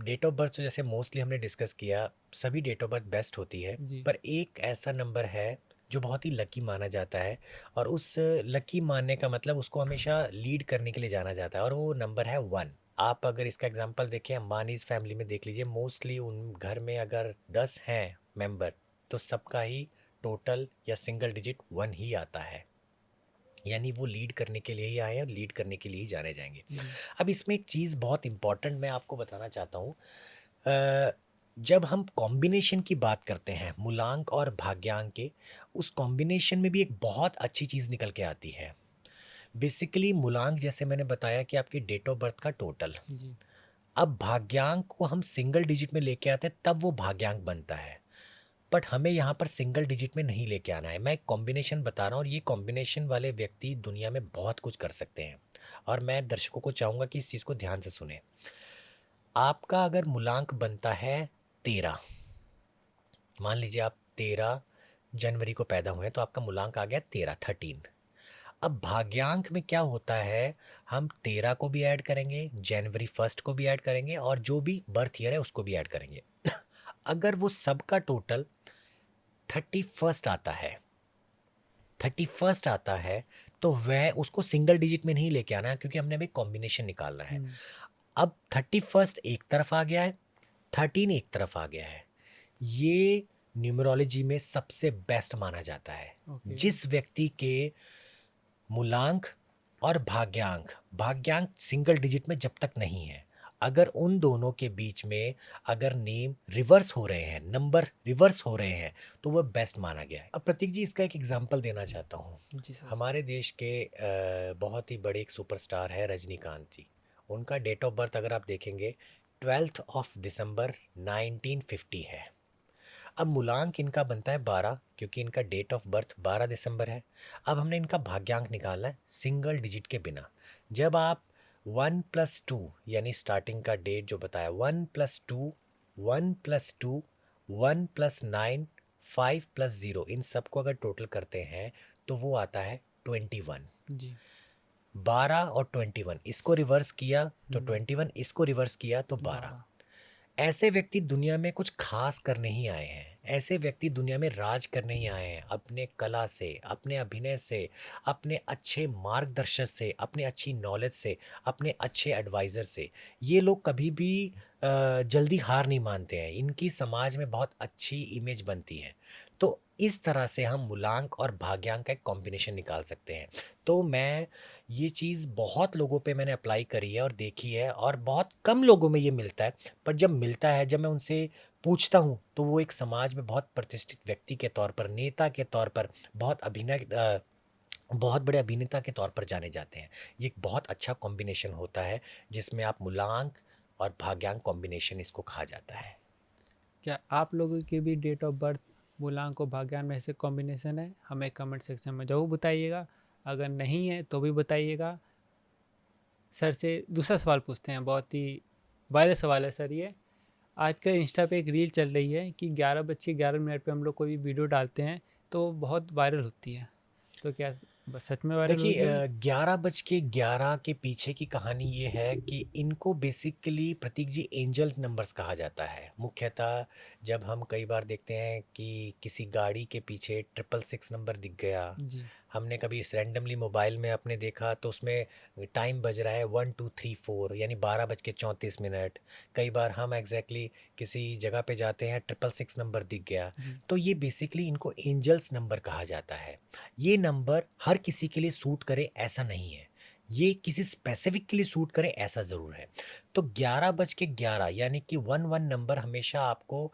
डेट ऑफ बर्थ तो जैसे मोस्टली हमने डिस्कस किया, सभी डेट ऑफ बर्थ बेस्ट होती है। जी। पर एक ऐसा नंबर है जो बहुत ही लकी माना जाता है और उस लकी मानने का मतलब उसको हमेशा लीड करने के लिए जाना जाता है और वो नंबर है 1। आप अगर इसका एग्जांपल देखें, अंबानीज फैमिली में देख लीजिए, मोस्टली उन घर में अगर 10 हैं मेंबर तो सबका ही टोटल या सिंगल डिजिट 1 ही आता है। यानी वो लीड करने के लिए ही आए हैं और लीड करने के लिए ही जाने जाएंगे। जी। अब इसमें एक चीज़ बहुत इंपॉर्टेंट मैं आपको बताना चाहता हूँ। जब हम कॉम्बिनेशन की बात करते हैं मूलांक और भाग्यांक के, उस कॉम्बिनेशन में भी एक बहुत अच्छी चीज़ निकल के आती है। बेसिकली मूलांक जैसे मैंने बताया कि आपकी डेट ऑफ बर्थ का टोटल। जी। अब भाग्यांक को हम सिंगल डिजिट में लेके आते हैं तब वो भाग्यांक बनता है। बट हमें यहाँ पर सिंगल डिजिट में नहीं लेके आना है। मैं एक कॉम्बिनेशन बता रहा हूँ और ये कॉम्बिनेशन वाले व्यक्ति दुनिया में बहुत कुछ कर सकते हैं और मैं दर्शकों को चाहूँगा कि इस चीज़ को ध्यान से सुने। आपका अगर मूलांक बनता है 13, मान लीजिए आप 13 जनवरी को पैदा हुए तो आपका मूलांक आ गया 13। अब भाग्यांक में क्या होता है, हम 13 को भी ऐड करेंगे, जनवरी 1 को भी ऐड करेंगे और जो भी बर्थ ईयर है उसको भी ऐड करेंगे। अगर वो सबका टोटल 31 आता है तो वह उसको सिंगल डिजिट में नहीं लेके आना है क्योंकि हमने अभी कॉम्बिनेशन निकालना है। अब 31 एक तरफ आ गया है, 13 एक तरफ आ गया है। ये न्यूमरोलॉजी में सबसे बेस्ट माना जाता है। ओके। जिस व्यक्ति के मूलांक और भाग्यांक सिंगल डिजिट में जब तक नहीं है, अगर उन दोनों के बीच में अगर नेम रिवर्स हो रहे हैं, नंबर रिवर्स हो रहे हैं तो वह बेस्ट माना गया है। अब प्रतीक जी, इसका एक एग्जांपल देना चाहता हूँ। जी सर। हमारे देश के बहुत ही बड़े एक सुपरस्टार है रजनीकांत जी। उनका डेट ऑफ बर्थ अगर आप देखेंगे 12 दिसंबर 1950 है। अब मूलांक इनका बनता है 12 क्योंकि इनका डेट ऑफ बर्थ 12 दिसंबर है। अब हमने इनका भाग्यांक निकालना है सिंगल डिजिट के बिना। जब आप 1+2 यानी स्टार्टिंग का डेट जो बताया 1+2, 1+2, 1+9, 5+0, इन सबको अगर टोटल करते हैं तो वो आता है 21। जी। 12 और 21 इसको रिवर्स किया तो 21, इसको रिवर्स किया तो 12। ऐसे व्यक्ति दुनिया में कुछ खास करने ही आए हैं। ऐसे व्यक्ति दुनिया में राज करने ही आए हैं, अपने कला से, अपने अभिनय से, अपने अच्छे मार्गदर्शन से, अपने अच्छी नॉलेज से, अपने अच्छे एडवाइज़र से। ये लोग कभी भी जल्दी हार नहीं मानते हैं। इनकी समाज में बहुत अच्छी इमेज बनती है। तो इस तरह से हम मूलांक और भाग्यांक का एक कॉम्बिनेशन निकाल सकते हैं। तो मैं ये चीज़ बहुत लोगों पे मैंने अप्लाई करी है और देखी है और बहुत कम लोगों में ये मिलता है। पर जब मिलता है, जब मैं उनसे पूछता हूँ तो वो एक समाज में बहुत प्रतिष्ठित व्यक्ति के तौर पर, नेता के तौर पर, बहुत बड़े अभिनेता के तौर पर जाने जाते हैं। ये एक बहुत अच्छा कॉम्बिनेशन होता है जिसमें आप मूलांक और भाग्यांक कॉम्बिनेशन इसको कहा जाता है। क्या आप लोगों की भी डेट ऑफ बर्थ मूलांक और भाग्यांक में से कॉम्बिनेशन है? हमें कमेंट सेक्शन में ज़रूर बताइएगा। अगर नहीं है तो भी बताइएगा। सर से दूसरा सवाल पूछते हैं, बहुत ही वायरल सवाल है सर ये। आजकल इंस्टा पे एक रील चल रही है कि 11:11 पे हम लोग कोई भी वीडियो डालते हैं तो बहुत वायरल होती है। तो क्या बस सच में वायरल देखिए होगी? 11 के पीछे की कहानी ये है कि इनको बेसिकली प्रतीक जी एंजल नंबर्स कहा जाता है। मुख्यतः जब हम कई बार देखते हैं कि किसी गाड़ी के पीछे 666 नंबर दिख गया, जी, हमने कभी रैंडमली मोबाइल में अपने देखा तो उसमें टाइम बज रहा है 1234 यानी 12:34। कई बार हम एग्जैक्टली किसी जगह पे जाते हैं 666 नंबर दिख गया, जी। तो ये बेसिकली इनको एंजल्स नंबर कहा जाता है। ये नंबर हर किसी के लिए सूट करे ऐसा नहीं है, ये किसी स्पेसिफिक के लिए सूट करे ऐसा ज़रूर है। तो 11:11 यानी कि 11 नंबर हमेशा आपको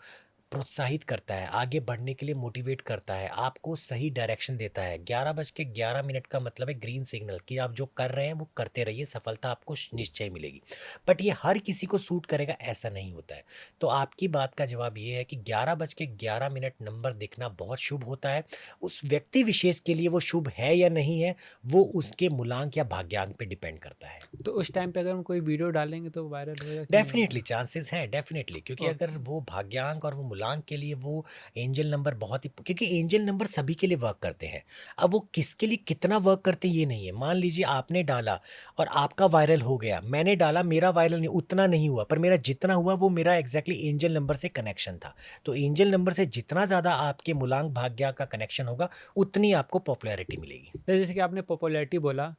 प्रोत्साहित करता है, आगे बढ़ने के लिए मोटिवेट करता है, आपको सही डायरेक्शन देता है। 11:11 का मतलब है ग्रीन सिग्नल कि आप जो कर रहे हैं वो करते रहिए, सफलता आपको निश्चय मिलेगी। बट ये हर किसी को सूट करेगा ऐसा नहीं होता है। तो आपकी बात का जवाब ये है कि 11:11 नंबर दिखना बहुत शुभ होता है। उस व्यक्ति विशेष के लिए वो शुभ है या नहीं है, वो उसके मूलांक या भाग्यांक पे डिपेंड करता है। तो उस टाइम पे अगर हम कोई वीडियो डालेंगे तो वायरल होएगा कि नहीं डेफ़िनेटली होगा? चांसेस हैं, डेफ़िनेटली, क्योंकि अगर ओके, वो भाग्यांक और वो मूलांक के लिए वो एंजल नंबर बहुत ही, क्योंकि एंजल नंबर सभी के लिए वर्क करते हैं। अब वो किसके लिए कितना वर्क करते हैं ये नहीं है। मान लीजिए आपने डाला और आपका वायरल हो गया, मैंने डाला मेरा वायरल नहीं, उतना नहीं हुआ, पर मेरा जितना हुआ वो मेरा एग्ज़ैक्टली एंजल नंबर से कनेक्शन था। तो एंजल नंबर से जितना ज़्यादा आपके मूलांक भाग्य का कनेक्शन होगा, उतनी आपको पॉपुलैरिटी मिलेगी। तो जैसे कि आपने पॉपुलैरिटी बोला,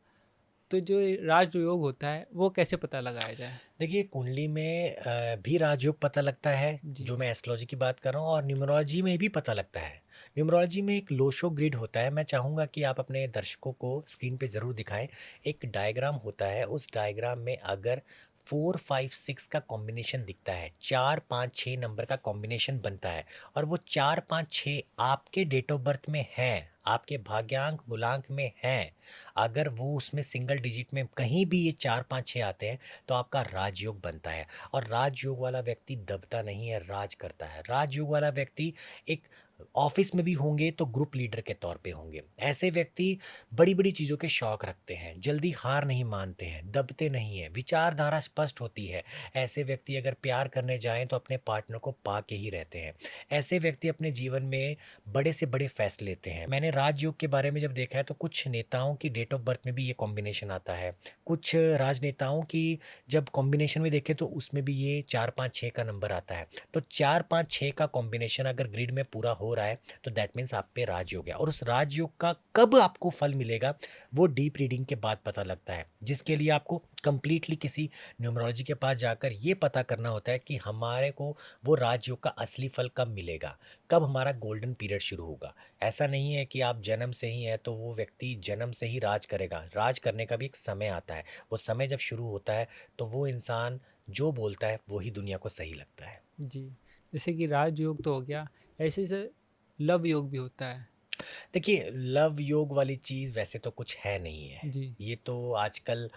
तो जो राजयोग होता है वो कैसे पता लगाया जाए? देखिए कुंडली में भी राजयोग पता लगता है, जी, जो मैं एस्ट्रोलॉजी की बात कर रहा हूँ, और न्यूमरोलॉजी में भी पता लगता है। न्यूमरोलॉजी में एक लोशो ग्रिड होता है, मैं चाहूँगा कि आप अपने दर्शकों को स्क्रीन पे ज़रूर दिखाएं। एक डायग्राम होता है, उस डायग्राम में अगर 4 5 6 का कॉम्बिनेशन दिखता है, 4 5 6 नंबर का कॉम्बिनेशन बनता है, और वो 4 5 6 आपके डेट ऑफ बर्थ में है, आपके भाग्यांक मूलांक में हैं, अगर वो उसमें सिंगल डिजिट में कहीं भी ये 4 5 6 आते हैं, तो आपका राजयोग बनता है। और राजयोग वाला व्यक्ति दबता नहीं है, राज करता है। राजयोग वाला व्यक्ति एक ऑफिस में भी होंगे तो ग्रुप लीडर के तौर पे होंगे। ऐसे व्यक्ति बड़ी बड़ी चीज़ों के शौक रखते हैं, जल्दी हार नहीं मानते हैं, दबते नहीं हैं, विचारधारा स्पष्ट होती है। ऐसे व्यक्ति अगर प्यार करने जाएं तो अपने पार्टनर को पा के ही रहते हैं। ऐसे व्यक्ति अपने जीवन में बड़े से बड़े फैसले लेते हैं। मैंने राजयोग के बारे में जब देखा है तो कुछ नेताओं की डेट ऑफ बर्थ में भी ये कॉम्बिनेशन आता है, कुछ राजनेताओं की जब कॉम्बिनेशन में देखें तो उसमें भी ये 4 5 6 का नंबर आता है। तो 4 5 6 का कॉम्बिनेशन अगर ग्रिड में पूरा हो रहा है तो दैट मीन्स आप पे राजयोग है। और उस राजयोग का कब आपको फल मिलेगा वो डीप रीडिंग के बाद पता लगता है, जिसके लिए आपको कंप्लीटली किसी न्यूमरोलॉजी के पास जाकर ये पता करना होता है कि हमारे को वो राजयोग का असली फल कब मिलेगा, कब हमारा गोल्डन पीरियड शुरू होगा। ऐसा नहीं है कि आप जन्म से ही है तो वो व्यक्ति जन्म से ही राज करेगा, राज करने का भी एक समय आता है। वो समय जब शुरू होता है तो वो इंसान जो बोलता है वही दुनिया को सही लगता है। जी। जैसे कि राजयोग तो हो गया, ऐसे से लव योग भी होता है। देखिए लव योग वाली चीज़ वैसे तो कुछ है नहीं है। जी, ये तो आजकल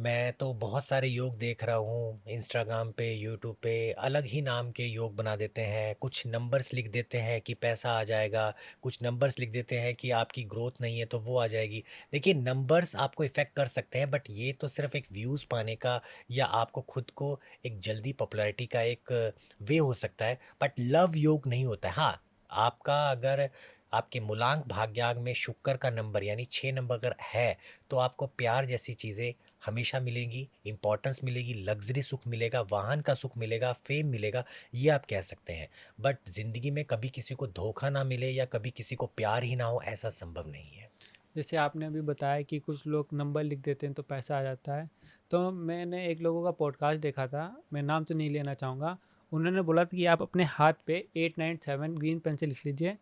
मैं तो बहुत सारे योग देख रहा हूँ इंस्टाग्राम पे, यूट्यूब पे, अलग ही नाम के योग बना देते हैं। कुछ नंबर्स लिख देते हैं कि पैसा आ जाएगा, कुछ नंबर्स लिख देते हैं कि आपकी ग्रोथ नहीं है तो वो आ जाएगी। देखिए नंबर्स आपको इफ़ेक्ट कर सकते हैं, बट ये तो सिर्फ एक व्यूज़ पाने का या आपको खुद को एक जल्दी पॉपुलैरिटी का एक वे हो सकता है, बट लव योग नहीं होता है। हाँ, आपका अगर आपके मूलांक भाग्यांक में शुक्र का नंबर यानी 6 नंबर अगर है तो आपको प्यार जैसी चीज़ें हमेशा मिलेंगी, इम्पोर्टेंस मिलेगी, लग्ज़री सुख मिलेगा, वाहन का सुख मिलेगा, फ़ेम मिलेगा, ये आप कह सकते हैं। बट ज़िंदगी में कभी किसी को धोखा ना मिले या कभी किसी को प्यार ही ना हो, ऐसा संभव नहीं है। जैसे आपने अभी बताया कि कुछ लोग नंबर लिख देते हैं तो पैसा आ जाता है। तो मैंने एक लोगों का पॉडकास्ट देखा था, मैं नाम तो नहीं लेना चाहूँगा। उन्होंने बोला था कि आप अपने हाथ पे 897 ग्रीन पेन से लिख लीजिए,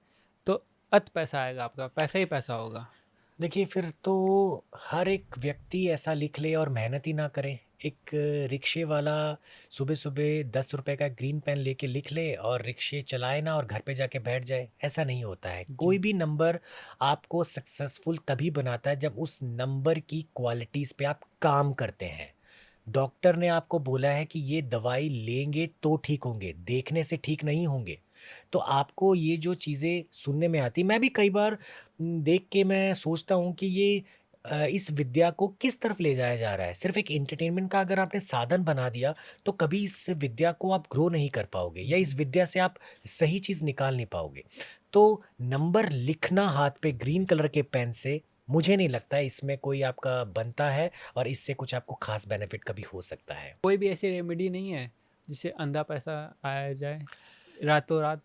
तो अत पैसा आएगा, आपका पैसा ही पैसा होगा। देखिए फिर तो हर एक व्यक्ति ऐसा लिख ले और मेहनत ही ना करे। एक रिक्शे वाला सुबह-सुबह 10 रुपए का ग्रीन पेन लेके लिख ले और रिक्शे चलाए ना और घर पे जाके बैठ जाए, ऐसा नहीं होता है। कोई जी, भी नंबर आपको सक्सेसफुल तभी बनाता है जब उस नंबर की क्वालिटीज़ पे आप काम करते हैं। डॉक्टर ने आपको बोला है कि ये दवाई लेंगे तो ठीक होंगे, देखने से ठीक नहीं होंगे। तो आपको ये जो चीज़ें सुनने में आती, मैं भी कई बार देख के मैं सोचता हूँ कि ये इस विद्या को किस तरफ ले जाया जा रहा है। सिर्फ़ एक एंटरटेनमेंट का अगर आपने साधन बना दिया, तो कभी इस विद्या को आप ग्रो नहीं कर पाओगे या इस जी, विद्या से आप सही चीज़ निकाल नहीं पाओगे। तो नंबर लिखना हाथ पे ग्रीन कलर के पेन से मुझे नहीं लगता है इसमें कोई आपका बनता है और इससे कुछ आपको खास बेनिफिट कभी हो सकता है। कोई भी ऐसी रेमेडी नहीं है जिससे अंधा पैसा आया जाए रातों रात?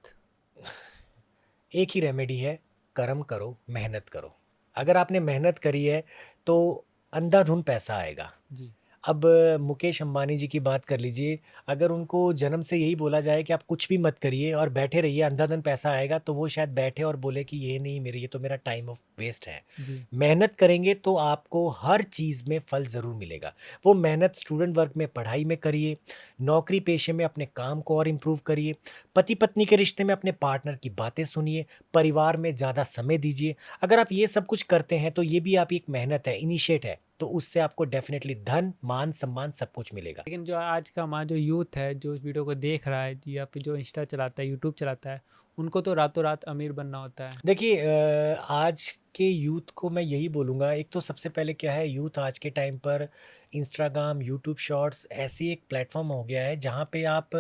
एक ही रेमेडी है, कर्म करो, मेहनत करो। अगर आपने मेहनत करी है तो अंधाधुंध पैसा आएगा। जी। अब मुकेश अंबानी जी की बात कर लीजिए, अगर उनको जन्म से यही बोला जाए कि आप कुछ भी मत करिए और बैठे रहिए, अंधाधुंध पैसा आएगा, तो वो शायद बैठे और बोले कि ये नहीं, मेरे ये तो मेरा टाइम ऑफ वेस्ट है। जी। मेहनत करेंगे तो आपको हर चीज़ में फल ज़रूर मिलेगा। वो मेहनत स्टूडेंट वर्क में, पढ़ाई में करिए, नौकरी पेशे में अपने काम को और इम्प्रूव करिए, पति-पत्नी के रिश्ते में अपने पार्टनर की बातें सुनिए, परिवार में ज़्यादा समय दीजिए। अगर आप ये सब कुछ करते हैं तो ये भी आपकी एक मेहनत है, इनिशिएट है, तो उससे आपको डेफ़िनेटली धन, मान, सम्मान सब कुछ मिलेगा। लेकिन जो आज का हमारा जो यूथ है, जो इस वीडियो को देख रहा है या फिर जो इंस्टा चलाता है, यूट्यूब चलाता है, उनको तो रातों रात अमीर बनना होता है। देखिए आज के यूथ को मैं यही बोलूँगा, एक तो सबसे पहले क्या है, यूथ आज के टाइम पर इंस्टाग्राम, यूट्यूब शॉर्ट्स ऐसी एक प्लेटफ़ॉर्म हो गया है जहाँ पे आप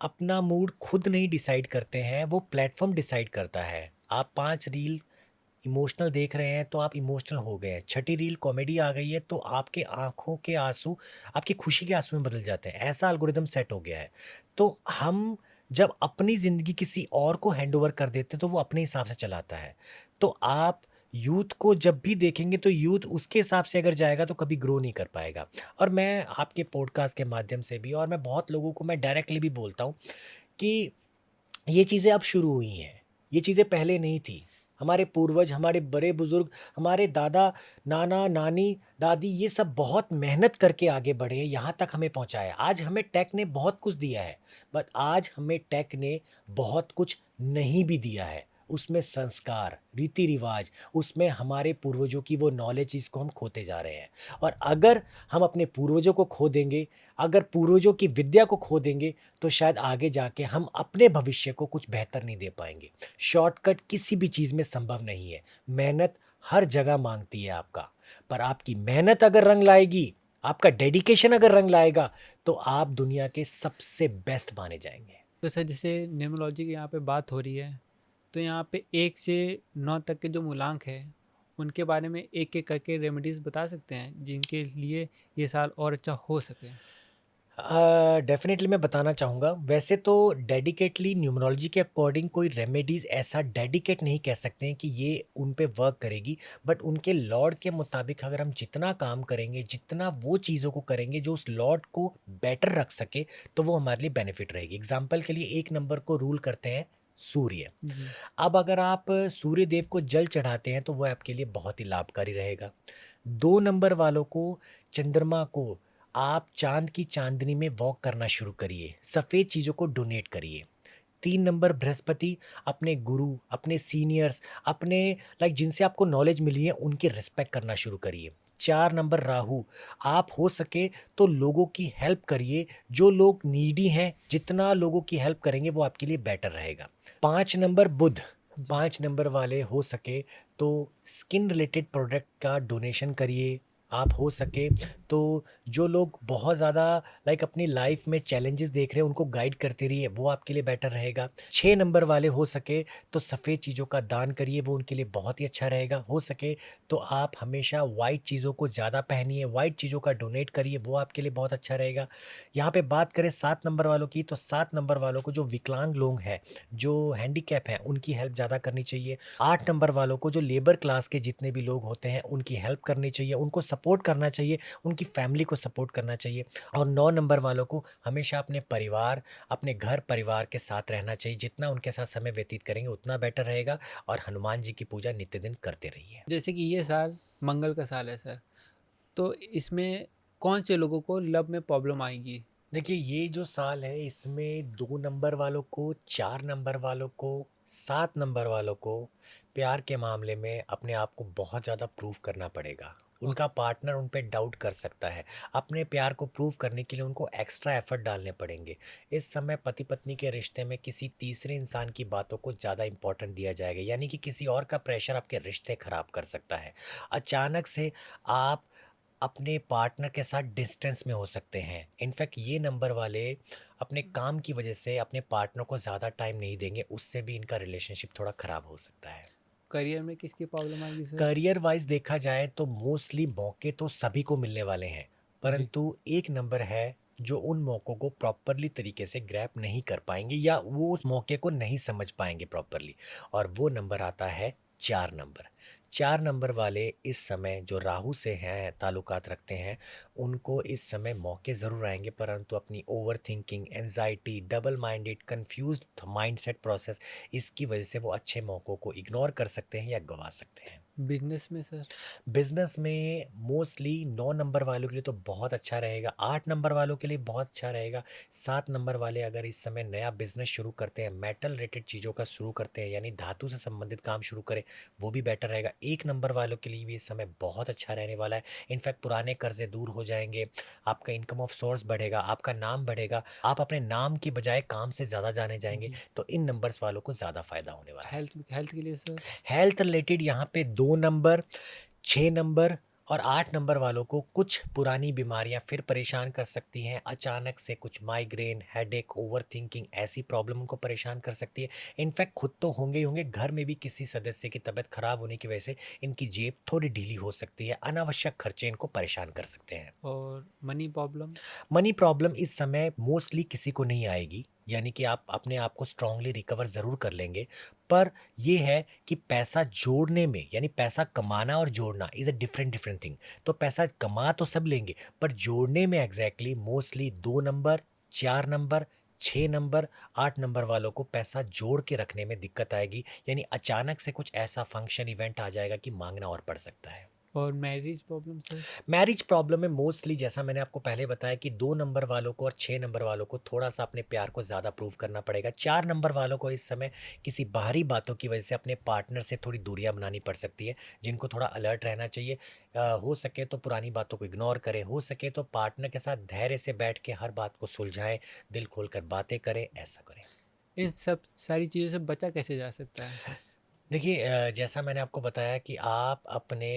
अपना मूड खुद नहीं डिसाइड करते हैं, वो प्लेटफ़ॉर्म डिसाइड करता है। आप 5 रील इमोशनल देख रहे हैं तो आप इमोशनल हो गए हैं, छठी रील कॉमेडी आ गई है तो आपके आँखों के आँसू आपकी खुशी के आँसू में बदल जाते हैं, ऐसा एल्गोरिदम सेट हो गया है। तो हम जब अपनी ज़िंदगी किसी और को हैंडओवर कर देते हैं तो वो अपने हिसाब से चलाता है। तो आप यूथ को जब भी देखेंगे तो यूथ उसके हिसाब से अगर जाएगा तो कभी ग्रो नहीं कर पाएगा। और मैं आपके पॉडकास्ट के माध्यम से भी, और मैं बहुत लोगों को मैं डायरेक्टली भी बोलता हूँ कि ये चीज़ें अब शुरू हुई हैं। ये चीज़ें पहले नहीं थी। हमारे पूर्वज, हमारे बड़े बुज़ुर्ग, हमारे दादा, नाना, नानी, दादी ये सब बहुत मेहनत करके आगे बढ़े हैं, यहाँ तक हमें पहुँचाया। आज हमें टेक ने बहुत कुछ दिया है, बट आज हमें टेक ने बहुत कुछ नहीं भी दिया है। उसमें संस्कार, रीति-रिवाज, उसमें हमारे पूर्वजों की वो नॉलेज जिसको हम खोते जा रहे हैं। और अगर हम अपने पूर्वजों को खो देंगे, अगर पूर्वजों की विद्या को खो देंगे, तो शायद आगे जाके हम अपने भविष्य को कुछ बेहतर नहीं दे पाएँगे। शॉर्टकट किसी भी चीज़ में संभव नहीं है। मेहनत हर जगह माँगती है आपका, पर आपकी मेहनत अगर रंग लाएगी, आपका डेडिकेशन अगर रंग लाएगा, तो आप दुनिया के सबसे बेस्ट माने जाएँगे। तो सर जैसे न्यूमरोलॉजी की यहाँ पे बात हो रही है, तो यहाँ पे 1 से 9 तक के जो मूलांक है, उनके बारे में एक-एक करके रेमेडीज़ बता सकते हैं, जिनके लिए ये साल और अच्छा हो सके? डेफ़िनेटली मैं बताना चाहूँगा। वैसे तो डेडिकेटली न्यूमरोलॉजी के अकॉर्डिंग कोई रेमेडीज़ ऐसा डेडिकेट नहीं कह सकते हैं कि ये उन पे वर्क करेगी, बट उनके लॉर्ड के मुताबिक अगर हम जितना काम करेंगे, जितना वो चीज़ों को करेंगे जो उस लॉर्ड को बेटर रख सके, तो वो हमारे लिए बेनिफिट रहेगी। एग्ज़ाम्पल के लिए 1 नंबर को रूल करते हैं सूर्य। जी। अब अगर आप सूर्य देव को जल चढ़ाते हैं तो वो आपके लिए बहुत ही लाभकारी रहेगा। 2 नंबर वालों को, चंद्रमा को, आप चाँद की चाँदनी में वॉक करना शुरू करिए, सफ़ेद चीज़ों को डोनेट करिए। 3 नंबर बृहस्पति, अपने गुरु, अपने सीनियर्स, अपने जिनसे आपको नॉलेज मिली है उनकी रिस्पेक्ट करना शुरू करिए। 4 नंबर राहु, आप हो सके तो लोगों की हेल्प करिए, जो लोग नीडी हैं, जितना लोगों की हेल्प करेंगे वो आपके लिए बेटर रहेगा। 5 नंबर बुध, जी। 5 नंबर वाले हो सके तो स्किन रिलेटेड प्रोडक्ट का डोनेशन करिए। आप हो सके तो जो लोग बहुत ज़्यादा अपनी लाइफ में चैलेंजेस देख रहे हैं उनको गाइड करते रहिए, वो आपके लिए बेटर रहेगा। 6 नंबर वाले हो सके तो सफ़ेद चीज़ों का दान करिए, वो उनके लिए बहुत ही अच्छा रहेगा। हो सके तो आप हमेशा वाइट चीज़ों को ज़्यादा पहनिए, वाइट चीज़ों का डोनेट करिए, वो आपके लिए बहुत अच्छा रहेगा। यहाँ पे बात करें 7 नंबर वालों की, तो 7 नंबर वालों को जो विकलांग लोग हैं, जो हैंडीकैप हैं, उनकी हेल्प ज़्यादा करनी चाहिए। 8 नंबर वालों को जो लेबर क्लास के जितने भी लोग होते हैं उनकी हेल्प करनी चाहिए, उनको सपोर्ट करना चाहिए, उनकी फैमिली को सपोर्ट करना चाहिए। और 9 नंबर वालों को हमेशा अपने परिवार, अपने घर परिवार के साथ रहना चाहिए। जितना उनके साथ समय व्यतीत करेंगे उतना बेटर रहेगा। और हनुमान जी की पूजा नित्य दिन करते रहिए। जैसे कि ये साल मंगल का साल है सर, तो इसमें कौन से लोगों को लव में प्रॉब्लम आएगी? देखिए ये जो साल है इसमें 2 नंबर वालों को, 4 नंबर वालों को, 7 नंबर वालों को प्यार के मामले में अपने आप को बहुत ज़्यादा प्रूव करना पड़ेगा। उनका ओके। पार्टनर उन पे डाउट कर सकता है। अपने प्यार को प्रूव करने के लिए उनको एक्स्ट्रा एफर्ट डालने पड़ेंगे। इस समय पति पत्नी के रिश्ते में किसी तीसरे इंसान की बातों को ज़्यादा इम्पोर्टेंट दिया जाएगा, यानी कि किसी और का प्रेशर आपके रिश्ते खराब कर सकता है। अचानक से आप अपने पार्टनर के साथ डिस्टेंस में हो सकते हैं। इनफैक्ट ये नंबर वाले अपने काम की वजह से अपने पार्टनर को ज़्यादा टाइम नहीं देंगे, उससे भी इनका रिलेशनशिप थोड़ा ख़राब हो सकता है। करियर में किसकी प्रॉब्लम आएगी सर? करियर वाइज देखा जाए तो मोस्टली मौके तो सभी को मिलने वाले हैं, जी। परंतु एक नंबर है जो उन मौक़ों को प्रॉपरली तरीके से ग्रैब नहीं कर पाएंगे या वो उस मौके को नहीं समझ पाएंगे प्रॉपरली, और वो नंबर आता है 4 नंबर। 4 नंबर वाले इस समय जो राहु से हैं ताल्लुकात रखते हैं, उनको इस समय मौके ज़रूर आएंगे, परंतु अपनी over thinking, anxiety, double minded, confused mindset process, इसकी वजह से वो अच्छे मौक़ों को इग्नोर कर सकते हैं या गंवा सकते हैं। बिजनेस में सर? बिजनेस में मोस्टली 9 नंबर वालों के लिए तो बहुत अच्छा रहेगा, 8 नंबर वालों के लिए बहुत अच्छा रहेगा। 7 नंबर वाले अगर इस समय नया बिजनेस शुरू करते हैं, मेटल रिलेटेड चीज़ों का शुरू करते हैं, यानी धातु से संबंधित काम शुरू करें, वो भी बेटर रहेगा। 1 नंबर वालों के लिए भी इस समय बहुत अच्छा रहने वाला है। इनफैक्ट पुराने कर्जे दूर हो जाएंगे, आपका इनकम ऑफ सोर्स बढ़ेगा, आपका नाम बढ़ेगा, आप अपने नाम की बजाय काम से ज़्यादा जाने जाएंगे। जी। तो इन नंबर्स वालों को ज़्यादा फायदा होने वाला है। हेल्थ हेल्थ के लिए सर? हेल्थ रिलेटेड यहाँ पे 2 नंबर, 6 नंबर और 8 नंबर वालों को कुछ पुरानी बीमारियां फिर परेशान कर सकती हैं। अचानक से कुछ माइग्रेन, हेडेक, ओवरथिंकिंग ऐसी प्रॉब्लम उनको परेशान कर सकती है। इनफैक्ट खुद तो होंगे ही होंगे, घर में भी किसी सदस्य की तबीयत खराब होने की वजह से इनकी जेब थोड़ी ढीली हो सकती है। अनावश्यक खर्चे इनको परेशान कर सकते हैं। और मनी प्रॉब्लम? मनी प्रॉब्लम इस समय मोस्टली किसी को नहीं आएगी, यानी कि आप अपने आप को स्ट्रांगली रिकवर ज़रूर कर लेंगे। पर ये है कि पैसा जोड़ने में, यानी पैसा कमाना और जोड़ना is a different different thing. तो पैसा कमा तो सब लेंगे, पर जोड़ने में exactly mostly 2 number, 4 number, 6 number, 8 number वालों को पैसा जोड़ के रखने में दिक्कत आएगी, यानी अचानक से कुछ ऐसा फंक्शन इवेंट आ जाएगा कि मांगना और पड़ सकता है। और marriage problem sir? Marriage problem में मोस्टली जैसा मैंने आपको पहले बताया कि 2 नंबर वालों को और 6 नंबर वालों को थोड़ा-सा अपने प्यार को ज़्यादा प्रूव करना पड़ेगा। 4 नंबर वालों को इस समय किसी बाहरी बातों की वजह से अपने पार्टनर से थोड़ी दूरियाँ बनानी पड़ सकती है, जिनको थोड़ा अलर्ट रहना चाहिए। हो सके तो पुरानी बातों को इग्नोर करें, हो सके तो पार्टनर के साथ धैर्य से बैठ के हर बात को सुलझाएँ, दिल खोलकर बातें करें, ऐसा करें। इन सब सारी चीज़ों से बचा कैसे जा सकता है? देखिए जैसा मैंने आपको बताया कि आप अपने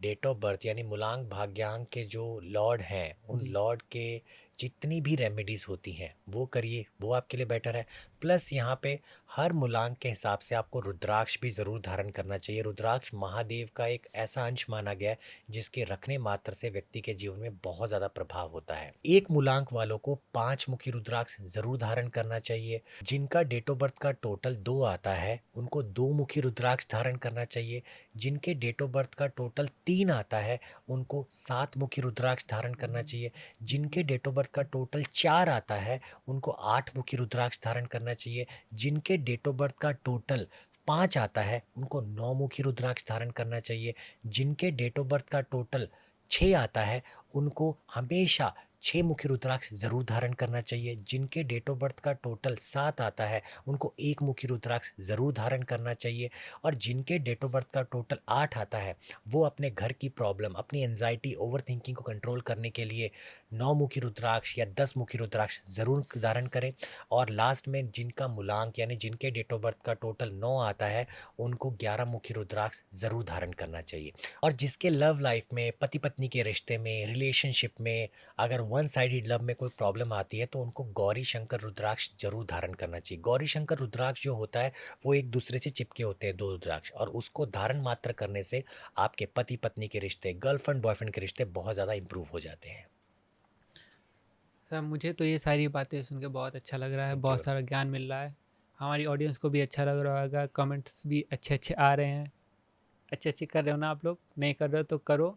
डेट ऑफ बर्थ यानी मूलांक भाग्यांक के जो लॉर्ड हैं, उन जी। लॉर्ड के जितनी भी रेमेडीज़ होती हैं वो करिए, वो आपके लिए बेटर है। प्लस यहाँ पे हर मूलांक के हिसाब से आपको रुद्राक्ष भी ज़रूर धारण करना चाहिए। रुद्राक्ष महादेव का एक ऐसा अंश माना गया है जिसके रखने मात्र से व्यक्ति के जीवन में बहुत ज़्यादा प्रभाव होता है। एक मूलांक वालों को 5 मुखी रुद्राक्ष ज़रूर धारण करना चाहिए। जिनका डेट ऑफ बर्थ का टोटल 2 आता है, उनको 2 मुखी रुद्राक्ष धारण करना चाहिए। जिनके डेट ऑफ बर्थ का टोटल 3 आता है, उनको 7 मुखी रुद्राक्ष धारण करना चाहिए। जिनके डेट ऑफ बर्थ का टोटल 4 आता है, उनको 8 मुखी रुद्राक्ष धारण करना चाहिए। जिनके डेट ऑफ बर्थ का टोटल 5 आता है, उनको 9 मुखी रुद्राक्ष धारण करना चाहिए। जिनके डेट ऑफ बर्थ का टोटल 6 आता है, उनको हमेशा 6 मुखी रुद्राक्ष ज़रूर धारण करना चाहिए। जिनके डेट ऑफ बर्थ का टोटल 7 आता है, उनको 1 मुखी रुद्राक्ष ज़रूर धारण करना चाहिए। और जिनके डेट ऑफ बर्थ का टोटल 8 आता है, वो अपने घर की प्रॉब्लम, अपनी एंजाइटी, ओवरथिंकिंग को कंट्रोल करने के लिए 9 मुखी रुद्राक्ष या 10 मुखी रुद्राक्ष ज़रूर धारण करें। और लास्ट में जिनका मूलांक यानी जिनके डेट ऑफ बर्थ का टोटल 9 आता है, उनको 11 मुखी रुद्राक्ष ज़रूर धारण करना चाहिए। और जिसके लव लाइफ में, पति पत्नी के रिश्ते में, रिलेशनशिप में अगर वन साइडेड लव में कोई प्रॉब्लम आती है, तो उनको गौरी शंकर रुद्राक्ष जरूर धारण करना चाहिए। गौरी शंकर रुद्राक्ष जो होता है वो एक दूसरे से चिपके होते हैं, 2 रुद्राक्ष, और उसको धारण मात्र करने से आपके पति पत्नी के रिश्ते, गर्लफ्रेंड बॉयफ्रेंड के रिश्ते बहुत ज़्यादा इंप्रूव हो जाते हैं। सर मुझे तो ये सारी बातें सुन के बहुत अच्छा लग रहा है, Thank बहुत you. सारा ज्ञान मिल रहा है। हमारी ऑडियंस को भी अच्छा लग रहा होगा, कमेंट्स भी अच्छे अच्छे आ रहे हैं। अच्छे अच्छे कर रहे हो ना आप लोग? नहीं कर रहे हो तो करो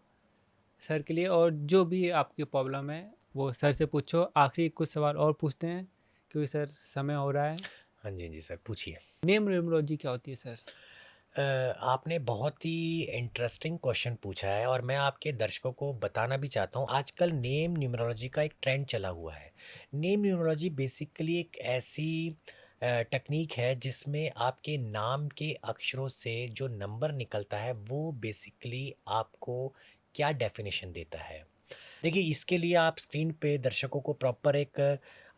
सर के लिए। और जो भी आपकी प्रॉब्लम है वो सर से पूछो। आखिरी कुछ सवाल और पूछते हैं क्योंकि सर समय हो रहा है। हाँ जी, जी सर, पूछिए। नेम न्यूमरोलॉजी क्या होती है सर? आपने बहुत ही इंटरेस्टिंग क्वेश्चन पूछा है और मैं आपके दर्शकों को बताना भी चाहता हूँ। आजकल नेम न्यूमरोलॉजी का एक ट्रेंड चला हुआ है। नेम न्यूमरोलॉजी बेसिकली एक ऐसी टेक्निक है जिसमें आपके नाम के अक्षरों से जो नंबर निकलता है वो बेसिकली आपको क्या डेफिनेशन देता है। देखिए, इसके लिए आप स्क्रीन पे दर्शकों को प्रॉपर एक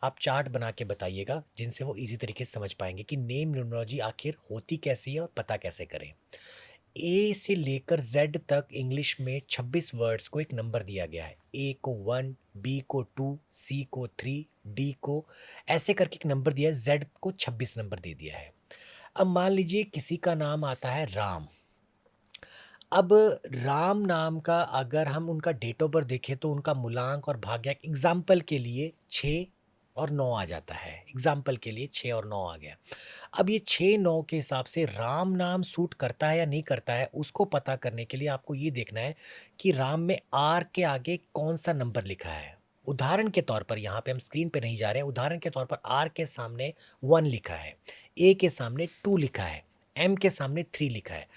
आप चार्ट बना के बताइएगा, जिनसे वो इजी तरीके से समझ पाएंगे कि नेम न्यूमरोलॉजी आखिर होती कैसी है और पता कैसे करें। ए से लेकर जेड तक इंग्लिश में 26 वर्ड्स को एक नंबर दिया गया है। ए को 1, बी को 2, सी को 3, डी को ऐसे करके एक नंबर दिया है, जेड को 26 नंबर दे दिया है। अब मान लीजिए किसी का नाम आता है राम, अब राम नाम का अगर हम उनका डेट ऑफ बर्थ देखें तो उनका मूलांक और भाग्यांक एग्जाम्पल के लिए 6 और 9 आ जाता है। एग्जाम्पल के लिए 6 और 9 आ गया। अब ये 6-9 के हिसाब से राम नाम सूट करता है या नहीं करता है, उसको पता करने के लिए आपको ये देखना है कि राम में आर के आगे कौन सा नंबर लिखा है। उदाहरण के तौर पर यहाँ पे हम स्क्रीन पे नहीं जा रहे हैं, उदाहरण के तौर पर आर के सामने 1 लिखा है, ए के सामने 2 लिखा है, एम के सामने 3 लिखा है।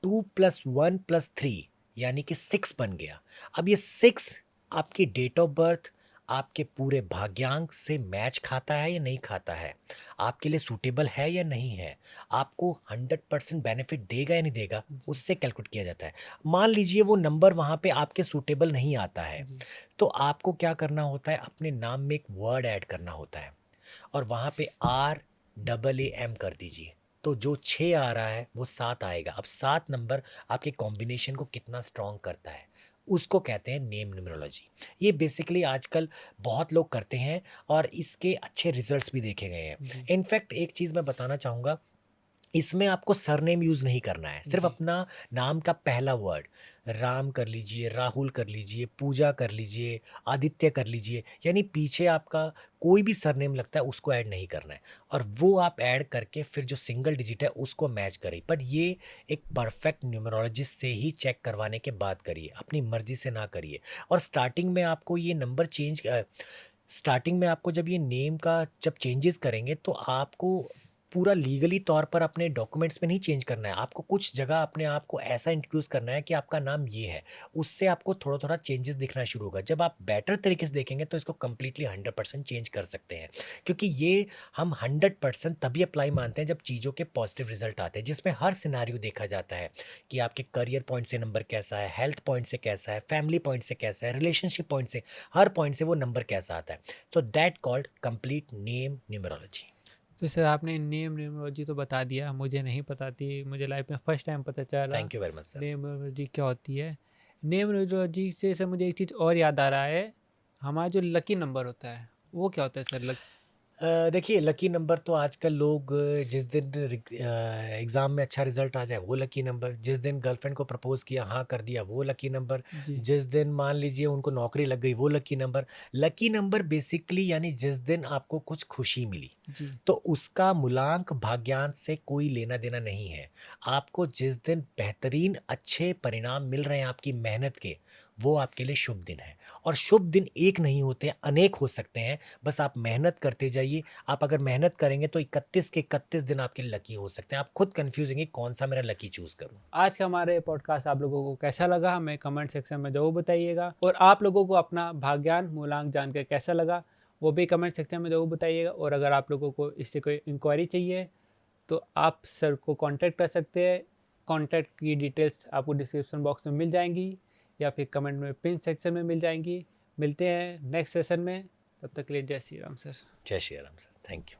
2 + 1 + 3 यानी कि 6 बन गया। अब ये 6 आपकी डेट ऑफ बर्थ, आपके पूरे भाग्यांक से मैच खाता है या नहीं खाता है, आपके लिए सूटेबल है या नहीं है, आपको 100% बेनिफिट देगा या नहीं देगा, जी। उससे कैलकुलेट किया जाता है। मान लीजिए वो नंबर वहाँ पे आपके सूटेबल नहीं आता है, जी। तो आपको क्या करना होता है, अपने नाम में एक वर्ड ऐड करना होता है और वहाँ पे RAAM कर दीजिए। तो जो 6 आ रहा है वो 7 आएगा। अब 7 नंबर आपके कॉम्बिनेशन को कितना स्ट्रॉन्ग करता है, उसको कहते हैं नेम न्यूमरोलॉजी। ये बेसिकली आजकल बहुत लोग करते हैं और इसके अच्छे रिजल्ट्स भी देखे गए हैं। जी। इनफैक्ट एक चीज़ मैं बताना चाहूँगा, इसमें आपको सरनेम यूज़ नहीं करना है, सिर्फ जी। अपना नाम का पहला वर्ड राम कर लीजिए, राहुल कर लीजिए, पूजा कर लीजिए, आदित्य कर लीजिए, यानी पीछे आपका कोई भी सरनेम लगता है उसको ऐड नहीं करना है और वो आप ऐड करके फिर जो सिंगल डिजिट है उसको मैच करिए। बट ये एक परफेक्ट न्यूमरोलॉजिस्ट से ही चेक करवाने के बाद करिए, अपनी मर्जी से ना करिए। और स्टार्टिंग में आपको ये नंबर स्टार्टिंग में आपको जब ये नेम का जब चेंजेस करेंगे तो आपको पूरा लीगली तौर पर अपने डॉक्यूमेंट्स में नहीं चेंज करना है, आपको कुछ जगह अपने आप को ऐसा इंट्रोड्यूस करना है कि आपका नाम ये है, उससे आपको थोड़ा थोड़ा चेंजेस दिखना शुरू होगा। जब आप बेटर तरीके से देखेंगे तो इसको कम्प्लीटली 100% चेंज कर सकते हैं, क्योंकि ये हम 100% तभी अप्लाई मानते हैं जब चीज़ों के पॉजिटिव रिजल्ट आते हैं, जिसमें हर सिनारियो देखा जाता है कि आपके करियर पॉइंट से नंबर कैसा है, हेल्थ पॉइंट से कैसा है, फैमिली पॉइंट से कैसा है, रिलेशनशिप पॉइंट से, हर पॉइंट से वो नंबर कैसा आता है। So that called complete name numerology. तो सर आपने नेम न्यूमरोलॉजी तो बता दिया, मुझे नहीं पता थी, मुझे लाइफ में फर्स्ट टाइम पता चला thank you very much sir. Name numerology क्या होती है। नेम न्यूमरोलॉजी से सर मुझे एक चीज़ और याद आ रहा है, हमारा जो लकी नंबर होता है वो क्या होता है सर? देखिए लकी नंबर तो आजकल लोग जिस दिन एग्ज़ाम में अच्छा रिजल्ट आ जाए वो लकी नंबर, जिस दिन गर्लफ्रेंड को प्रपोज किया हाँ कर दिया वो लकी नंबर, जी। जिस दिन मान लीजिए उनको नौकरी लग गई वो lucky number. Lucky number basically यानी जिस दिन आपको कुछ खुशी मिली, जी। तो उसका मूलांक भाग्यांश से कोई लेना देना नहीं है। आपको जिस दिन बेहतरीन अच्छे परिणाम मिल रहे हैं आपकी मेहनत के, वो आपके लिए शुभ दिन है। और शुभ दिन एक नहीं होते, अनेक हो सकते हैं, बस आप मेहनत करते जाइए। आप अगर मेहनत करेंगे तो 31 के 31 दिन आपके लिए लकी हो सकते हैं। आप खुद कंफ्यूज होंगे कौन सा मेरा लकी चूज करूं। आज का हमारे पॉडकास्ट आप लोगों को कैसा लगा हमें कमेंट सेक्शन में ज़रूर बताइएगा, और आप लोगों को अपना भाग्यान मूलांक जानकर कैसा लगा वो भी कमेंट सेक्शन में ज़रूर बताइएगा। और अगर आप लोगों को इससे कोई इंक्वायरी चाहिए तो आप सर को कांटेक्ट कर सकते हैं। कांटेक्ट की डिटेल्स आपको डिस्क्रिप्शन बॉक्स में मिल जाएंगी या फिर कमेंट में पिन सेक्शन में मिल जाएंगी। मिलते हैं नेक्स्ट सेशन में, तब तक के लिए जय श्री राम सर। जय Shri Ram sir, thank you.